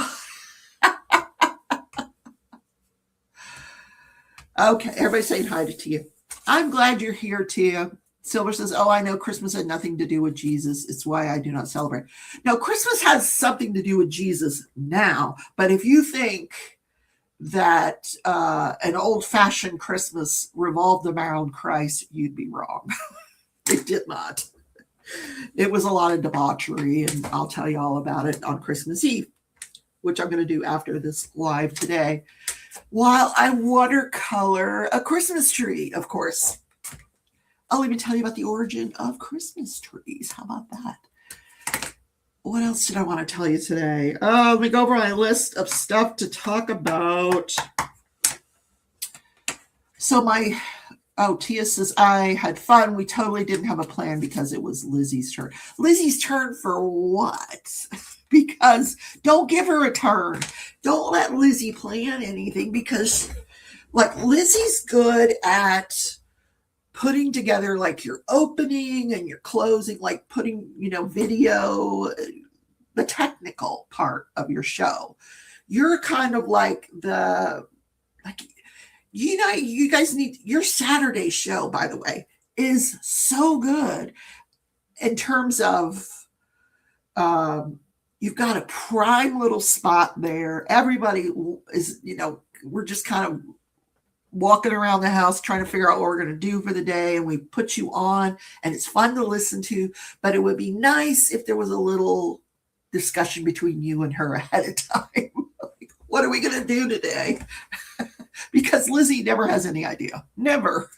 Okay, everybody's saying hi to Tia. I'm glad you're here, Tia. Silver says, oh, I know Christmas had nothing to do with Jesus. It's why I do not celebrate. No, Christmas has something to do with Jesus now. But if you think that an old-fashioned Christmas revolved around Christ, you'd be wrong. It did not. It was a lot of debauchery, and I'll tell you all about it on Christmas Eve, which I'm going to do after this live today, while I watercolor a Christmas tree, of course. I'll even tell you about the origin of Christmas trees. How about that? What else did I want to tell you today? Let me go over my list of stuff to talk about. So Tia says, I had fun. We totally didn't have a plan because it was Lizzie's turn. Lizzie's turn for what? Because don't give her a turn. Don't let Lizzie plan anything, because like Lizzie's good at putting together like your opening and your closing, like putting, video, the technical part of your show. You're kind of like you guys need your Saturday show, by the way, is so good in terms of you've got a prime little spot there. Everybody is, we're just kind of walking around the house trying to figure out what we're going to do for the day, and we put you on, and it's fun to listen to, but it would be nice if there was a little discussion between you and her ahead of time. Like, what are we going to do today? Because Lizzie never has any idea. Never.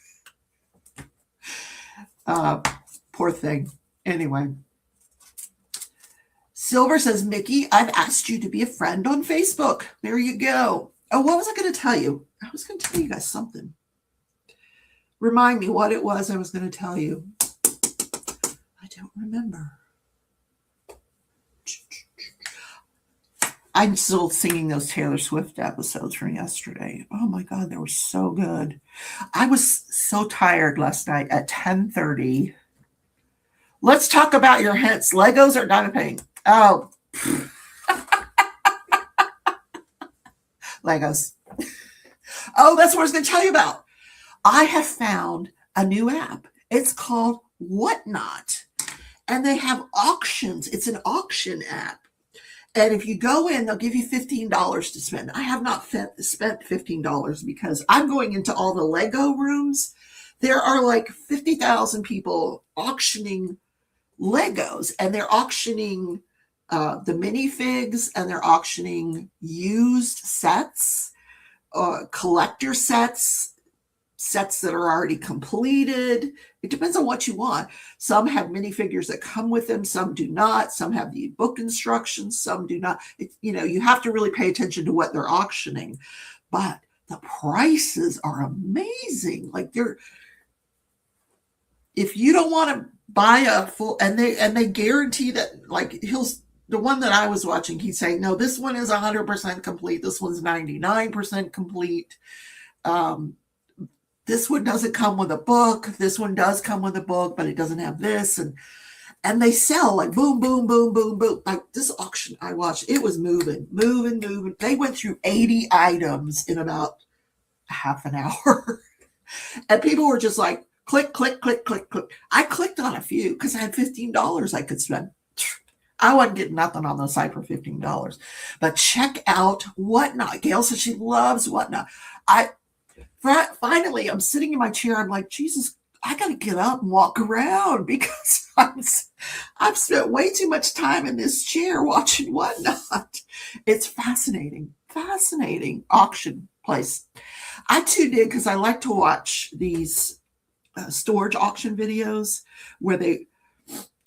Poor thing. Anyway. Silver says, Mickey, I've asked you to be a friend on Facebook. There you go. Oh, what was I going to tell you? I was going to tell you guys something. Remind me what it was I was going to tell you. I don't remember. I'm still singing those Taylor Swift episodes from yesterday. Oh my God, they were so good. I was so tired last night at 10:30. Let's talk about your hints. Legos or diamond painting? Oh. Legos. Oh, that's what I was going to tell you about. I have found a new app. It's called Whatnot. And they have auctions. It's an auction app. And if you go in, they'll give you $15 to spend. I have not spent $15 because I'm going into all the Lego rooms. There are like 50,000 people auctioning Legos, and they're auctioning the minifigs, and they're auctioning used sets, collector sets that are already completed. It depends on what you want. Some have minifigures that come with them. Some do not. Some have the book instructions. Some do not. You have to really pay attention to what they're auctioning. But the prices are amazing. Like if you don't want to buy a full, and they guarantee that, like the one that I was watching, he's saying, no, this one is 100% complete. This one's 99% complete. This one doesn't come with a book. This one does come with a book, but it doesn't have this. And they sell like boom, boom, boom, boom, boom. Like this auction I watched, it was moving. They went through 80 items in about half an hour. And people were just like, click, click, click, click, click. I clicked on a few because I had $15 I could spend. I wasn't getting nothing on the site for $15. But check out Whatnot. Gail says she loves Whatnot. Finally, I'm sitting in my chair. I'm like, Jesus, I got to get up and walk around because I've spent way too much time in this chair watching Whatnot. It's fascinating auction place. I tuned in because I like to watch these storage auction videos where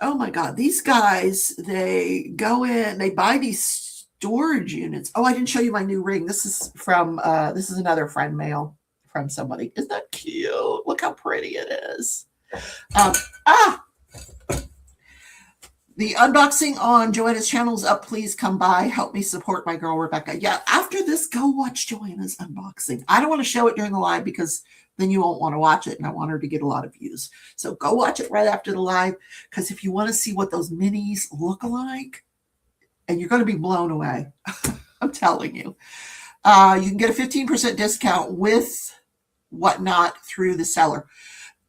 oh my God, these guys, they go in, they buy these storage units. Oh, I didn't show you my new ring. This is another friend mail from somebody. Isn't that cute? Look how pretty it is. The unboxing on Joanna's channel is up. Please come by. Help me support my girl, Rebecca. Yeah, after this, go watch Joanna's unboxing. I don't want to show it during the live because then you won't want to watch it, and I want her to get a lot of views. So go watch it right after the live, because if you want to see what those minis look like, and you're going to be blown away. I'm telling you. You can get a 15% discount with Whatnot through the seller.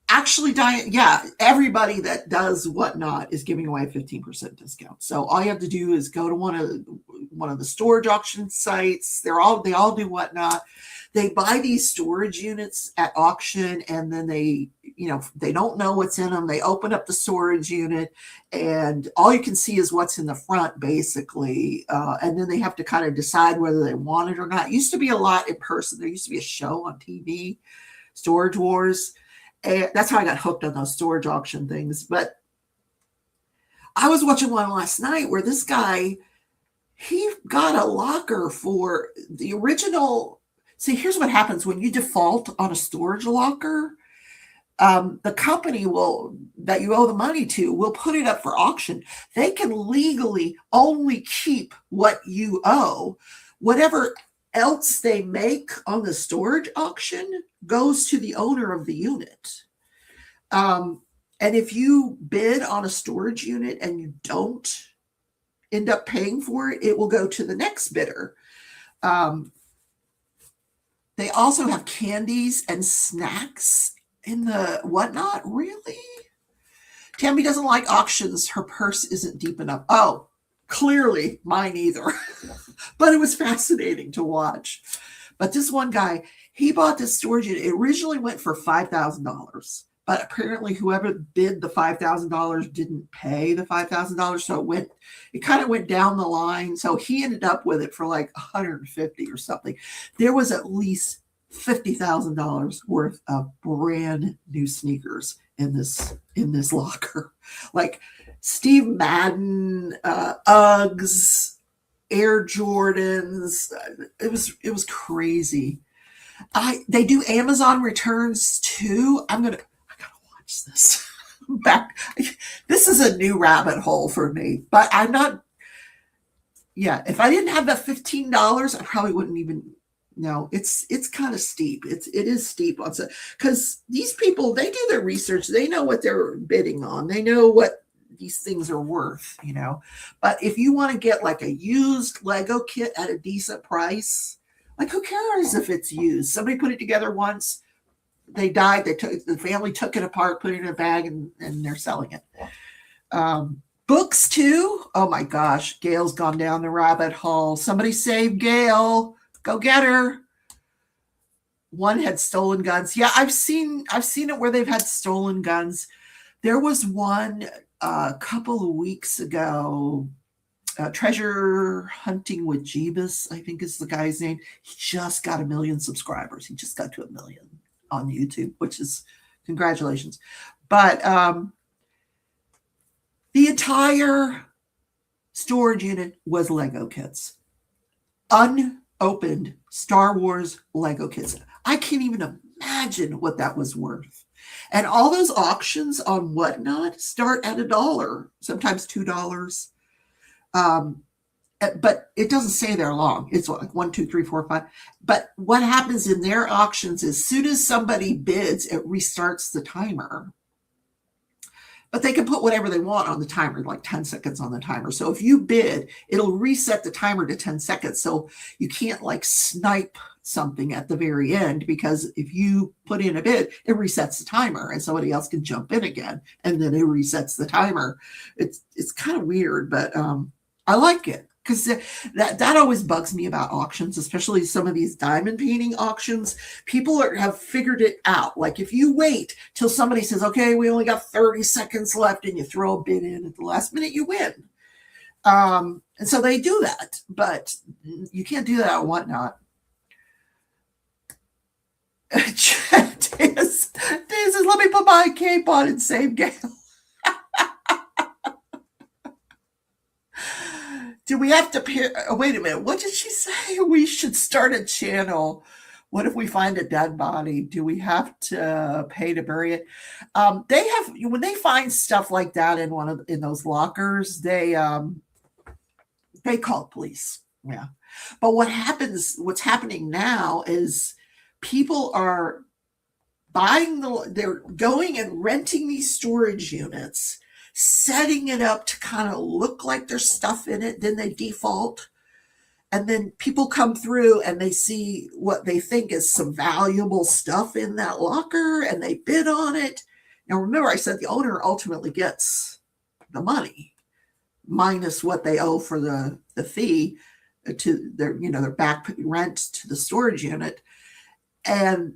Actually, Diane, yeah, everybody that does Whatnot is giving away a 15% discount. So all you have to do is go to one of the storage auction sites. They all do Whatnot. They buy these storage units at auction, and then they don't know what's in them. They open up the storage unit, and all you can see is what's in the front, basically. And then they have to kind of decide whether they want it or not. It used to be a lot in person. There used to be a show on TV, Storage Wars. And that's how I got hooked on those storage auction things. But I was watching one last night where this guy, he got a locker for the original. See, here's what happens when you default on a storage locker. The company that you owe the money to will put it up for auction. They can legally only keep what you owe. Whatever else they make on the storage auction goes to the owner of the unit. And if you bid on a storage unit and you don't end up paying for it, it will go to the next bidder. They also have candies and snacks in the Whatnot. Really? Tammy doesn't like auctions. Her purse isn't deep enough. Oh, clearly mine either. But it was fascinating to watch. But this one guy, he bought this storage unit. It originally went for $5,000. But apparently whoever bid the $5,000 didn't pay the $5,000. So it kind of went down the line. So he ended up with it for like $150 or something. There was at least $50,000 worth of brand new sneakers in this locker. Like Steve Madden, Uggs, Air Jordans. It was crazy. They do Amazon returns too. I gotta watch this. This is a new rabbit hole for me, but I'm not. Yeah, if I didn't have that $15, I probably wouldn't even. No, it's kind of steep. It is steep on because these people, they do their research. They know what they're bidding on. They know what these things are worth, But if you want to get like a used Lego kit at a decent price, like who cares if it's used? Somebody put it together once. They died. The family took it apart, put it in a bag, and they're selling it. Books too. Oh my gosh, Gail's gone down the rabbit hole. Somebody save Gail. Go get her. One had stolen guns. Yeah, I've seen it where they've had stolen guns. There was one a couple of weeks ago. Treasure Hunting with Jeebus, I think is the guy's name. He just got 1 million subscribers. He just got to 1 million on YouTube, which is congratulations. But the entire storage unit was Lego kits. Unopened Star Wars Lego kits. I can't even imagine what that was worth. And all those auctions on Whatnot start at $1, sometimes $2. But it doesn't stay there long. It's like 1, 2, 3, 4, 5. But what happens in their auctions is as soon as somebody bids, it restarts the timer. But they can put whatever they want on the timer, like 10 seconds on the timer. So if you bid, it'll reset the timer to 10 seconds. So you can't like snipe something at the very end, because if you put in a bid, it resets the timer and somebody else can jump in again, and then it resets the timer. It's kind of weird, but I like it. Because that always bugs me about auctions, especially some of these diamond painting auctions. People have figured it out. Like if you wait till somebody says, okay, we only got 30 seconds left, and you throw a bid in at the last minute, you win. And so they do that, but you can't do that on Whatnot. Dana says, let me put my cape on and save Gail. Do we have to wait a minute? What did she say? We should start a channel What if we find a dead body? Do we have to pay to bury it? They have, when they find stuff like that in those lockers, they call police. Yeah. But what's happening now is people are they're going and renting these storage units, setting it up to kind of look like there's stuff in it. Then they default. And then people come through and they see what they think is some valuable stuff in that locker and they bid on it. Now, remember, I said the owner ultimately gets the money minus what they owe for the fee to their back rent to the storage unit. And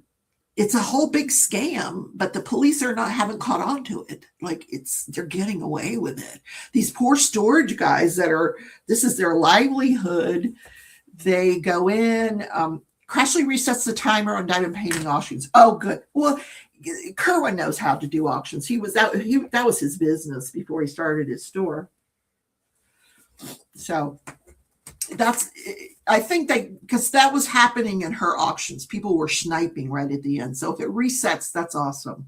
it's a whole big scam, but the police haven't caught on to it. Like they're getting away with it. These poor storage guys this is their livelihood. They go in, Crashley resets the timer on diamond painting auctions. Oh, good. Well, Kerwin knows how to do auctions. That was his business before he started his store. So I think because that was happening in her auctions. People were sniping right at the end. So if it resets, that's awesome.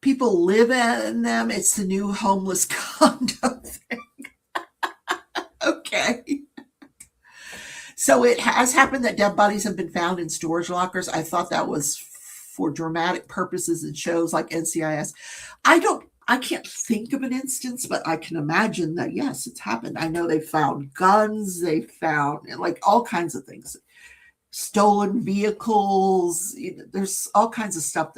People live in them. It's the new homeless condo thing. Okay. So it has happened that dead bodies have been found in storage lockers. I thought that was for dramatic purposes in shows like NCIS. I can't think of an instance, but I can imagine that, yes, it's happened. I know they found guns, they found like all kinds of things, stolen vehicles. There's all kinds of stuff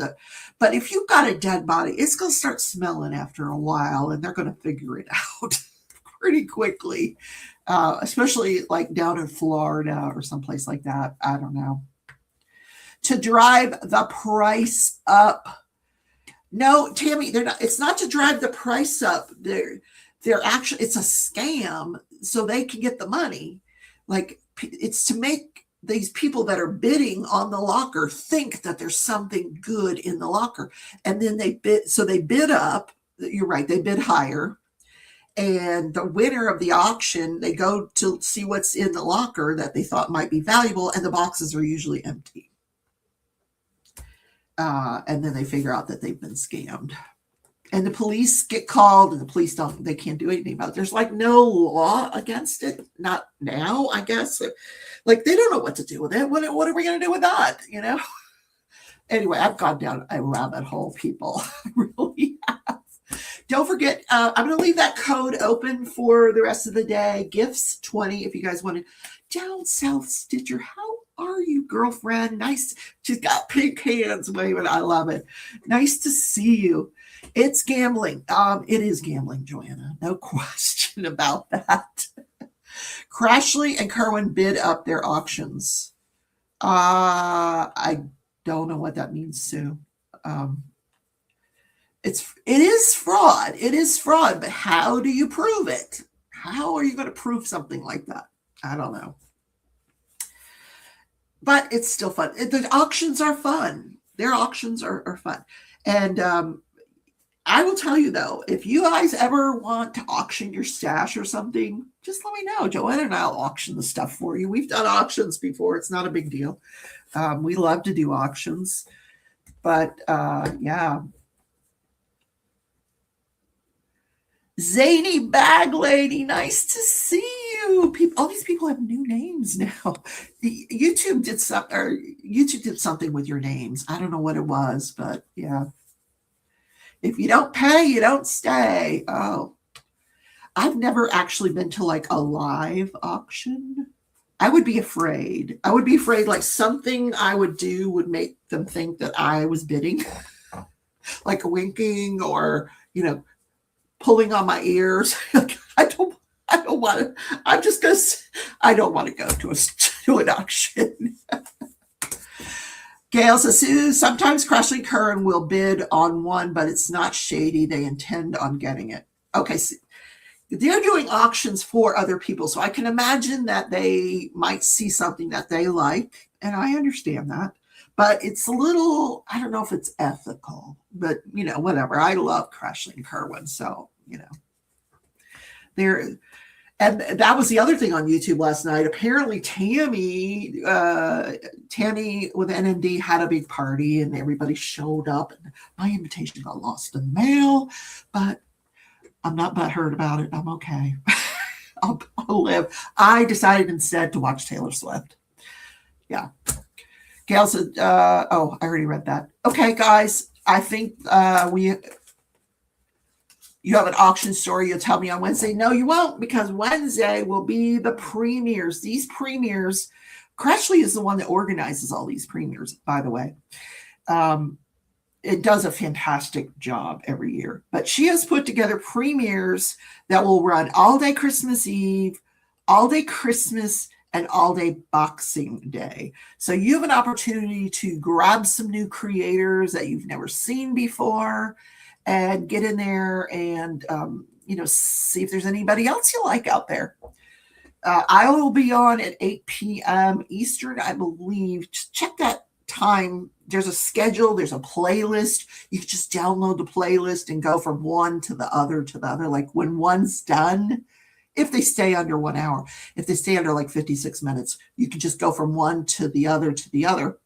but if you've got a dead body, it's going to start smelling after a while and they're going to figure it out pretty quickly, especially like down in Florida or someplace like that. I don't know. To drive the price up. No, Tammy, it's not to drive the price up. They're actually, it's a scam so they can get the money. Like it's to make these people that are bidding on the locker think that there's something good in the locker. And then they bid up. You're right. They bid higher. And the winner of the auction, they go to see what's in the locker that they thought might be valuable. And the boxes are usually empty. And then they figure out that they've been scammed. And the police get called and the police they can't do anything about it. There's like no law against it. Not now, I guess. Like they don't know what to do with it. What are we going to do with that? Anyway, I've gone down a rabbit hole, people. I really have. Don't forget, I'm going to leave that code open for the rest of the day. Gifts 20 if you guys want to. Down South Stitcher, how are you, girlfriend? Nice. She's got pink hands waving. I love it. Nice to see you. It's gambling. It is gambling, Joanna. No question about that. Crashley and Kerwin bid up their auctions. I don't know what that means, Sue. It is fraud. It is fraud, but how do you prove it? How are you going to prove something like that? I don't know. But it's still fun. The auctions are fun. Their auctions are fun. And I will tell you, though, if you guys ever want to auction your stash or something, just let me know. Joanna and I'll auction the stuff for you. We've done auctions before. It's not a big deal. We love to do auctions. But, yeah. Zany Bag Lady, nice to see you. All these people have new names now. YouTube did something with your names. I don't know what it was, but yeah. If you don't pay, you don't stay. Oh, I've never actually been to like a live auction. I would be afraid. Like something I would do would make them think that I was bidding, like winking or, pulling on my ears. I don't want to. I don't want to go to an auction. Gail says, sometimes Crashley Curran will bid on one, but it's not shady. They intend on getting it. Okay, so they're doing auctions for other people, so I can imagine that they might see something that they like, and I understand that. But it's a little, I don't know if it's ethical, but, whatever. I love Crashley and Kerwin, so, And that was the other thing on YouTube last night. Apparently, Tammy with NMD had a big party, and everybody showed up. And my invitation got lost in the mail, but I'm not butthurt about it. I'm okay. I'll live. I decided instead to watch Taylor Swift. Yeah. Gail said, oh, I already read that. Okay, guys, I think you have an auction story you'll tell me on Wednesday. No, you won't, because Wednesday will be the premieres. These premieres, Crashley is the one that organizes all these premieres, by the way. It does a fantastic job every year. But she has put together premieres that will run all day Christmas Eve, all day Christmas, and all day Boxing Day. So you have an opportunity to grab some new creators that you've never seen before and get in there and, see if there's anybody else you like out there. I will be on at 8 p.m. Eastern, I believe. Just check that time. There's a schedule. There's a playlist. You can just download the playlist and go from one to the other to the other. Like when one's done, if they stay under 1 hour, if they stay under like 56 minutes, you can just go from one to the other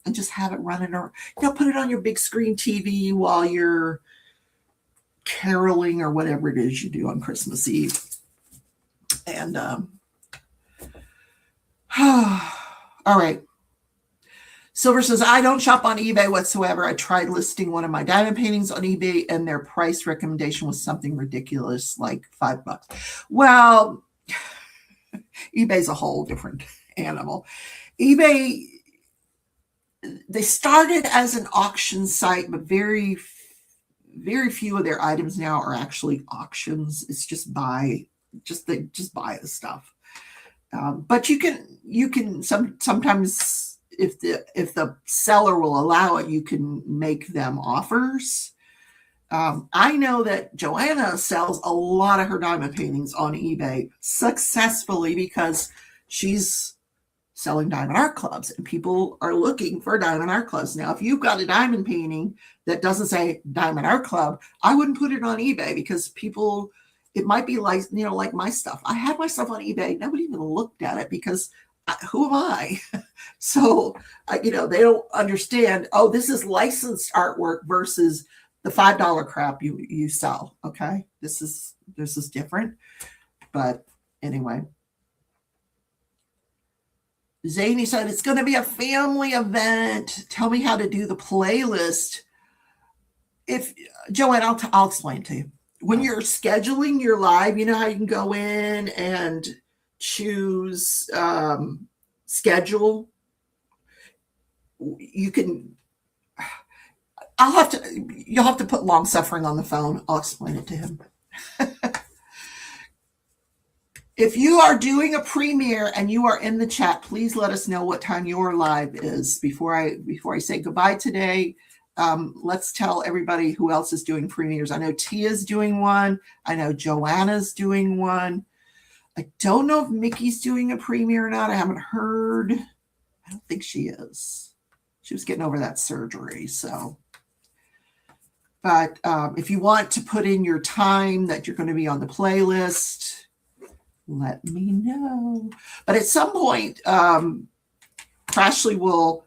and just have it running, or put it on your big screen TV while you're caroling or whatever it is you do on Christmas Eve. And all right. Silver says, I don't shop on eBay whatsoever. I tried listing one of my diamond paintings on eBay, and their price recommendation was something ridiculous, like $5. Well, eBay's a whole different animal. eBay, they started as an auction site, but very few of their items now are actually auctions. It's just buy the stuff. But you can sometimes, if the seller will allow it, you can make them offers. I know that Joanna sells a lot of her diamond paintings on eBay successfully because she's selling diamond art clubs, and people are looking for diamond art clubs. Now, if you've got a diamond painting that doesn't say diamond art club, I wouldn't put it on eBay, because people, it might be like, like my stuff. I had my stuff on eBay. Nobody even looked at it, because who am I? So, they don't understand, oh, this is licensed artwork versus the $5 crap you sell. Okay. This is different. But anyway. Zany said, it's going to be a family event. Tell me how to do the playlist. Joanne, I'll explain to you. When you're scheduling your live, you know how you can go in and choose schedule. You can. You'll have to put Long Suffering on the phone. I'll explain it to him. If you are doing a premiere and you are in the chat, please let us know what time your live is before I say goodbye today. Let's tell everybody who else is doing premieres. I know Tia's doing one. I know Joanna's doing one. I don't know if Mickey's doing a premiere or not. I haven't heard. I don't think she is. She was getting over that surgery. So, but if you want to put in your time that you're going to be on the playlist, let me know. But at some point, Crashley will,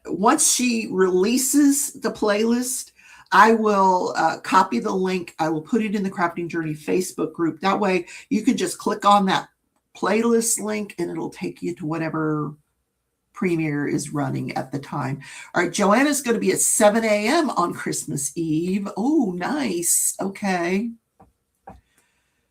once she releases the playlist, I will copy the link. I will put it in the Crafting Journey Facebook group. That way you can just click on that playlist link and it'll take you to whatever premiere is running at the time. All right, Joanna's going to be at 7 a.m. on Christmas Eve. Oh, nice. Okay.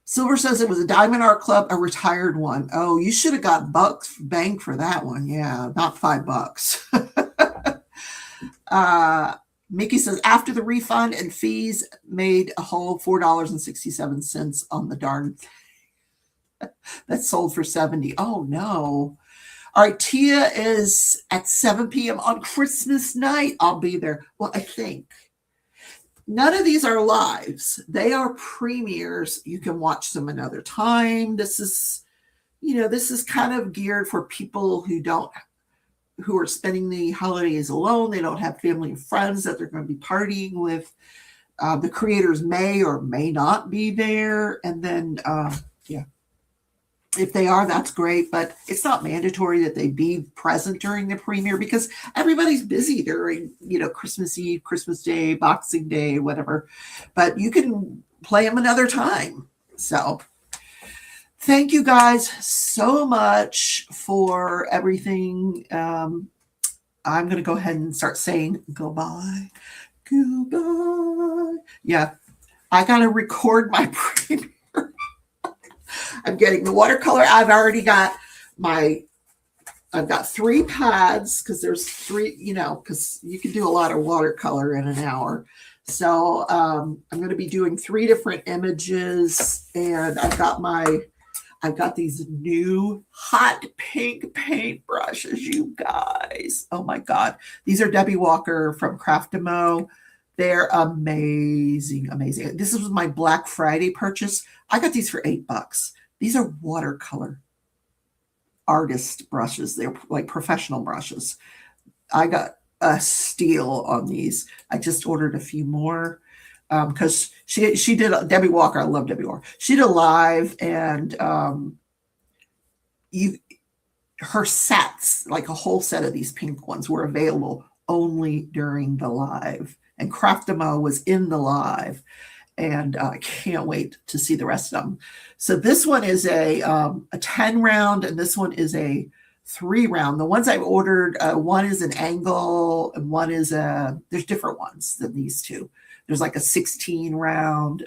Silver says it was a Diamond Art Club, a retired one. Oh, you should have got bucks bang for that one. Yeah, not $5. Mickey says, after the refund and fees, made a whole $4.67 on the darn that sold for $70. Oh, no. All right, Tia is at 7 p.m. on Christmas night. I'll be there. Well, I think. None of these are lives. They are premieres. You can watch them another time. This is kind of geared for people who are spending the holidays alone. They don't have family and friends that they're going to be partying with. The creators may or may not be there. And then, yeah. If they are, that's great, but it's not mandatory that they be present during the premiere because everybody's busy during, Christmas Eve, Christmas Day, Boxing Day, whatever. But you can play them another time. So thank you guys so much for everything. I'm going to go ahead and start saying goodbye. Goodbye. Yeah, I got to record my premiere. I'm getting the watercolor. I've got 3 pads because there's 3, because you can do a lot of watercolor in an hour. So I'm going to be doing 3 different images, and I've got these new hot pink paint brushes, you guys. Oh my God. These are Debbie Walker from Craftimo. They're amazing, amazing. This was my Black Friday purchase. I got these for $8. These are watercolor artist brushes. They're like professional brushes. I got a steal on these. I just ordered a few more because she did Debbie Walker. I love Debbie Walker. She did a live, and her sets, like a whole set of these pink ones, were available only during the live. And Craftimo was in the live. And I can't wait to see the rest of them. So this one is a 10 round, and this one is a 3 round. The ones I've ordered, one is an angle, and one is there's different ones than these two. There's like a 16 round,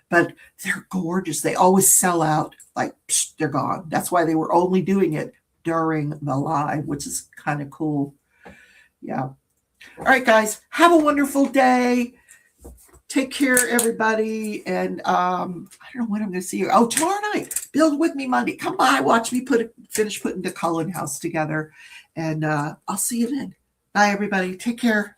but they're gorgeous. They always sell out, like they're gone. That's why they were only doing it during the live, which is kind of cool. Yeah. All right, guys, have a wonderful day. Take care, everybody. And I don't know when I'm going to see you. Oh, tomorrow night. Build with me Monday. Come by, watch me finish putting the Cullen house together. And I'll see you then. Bye, everybody. Take care.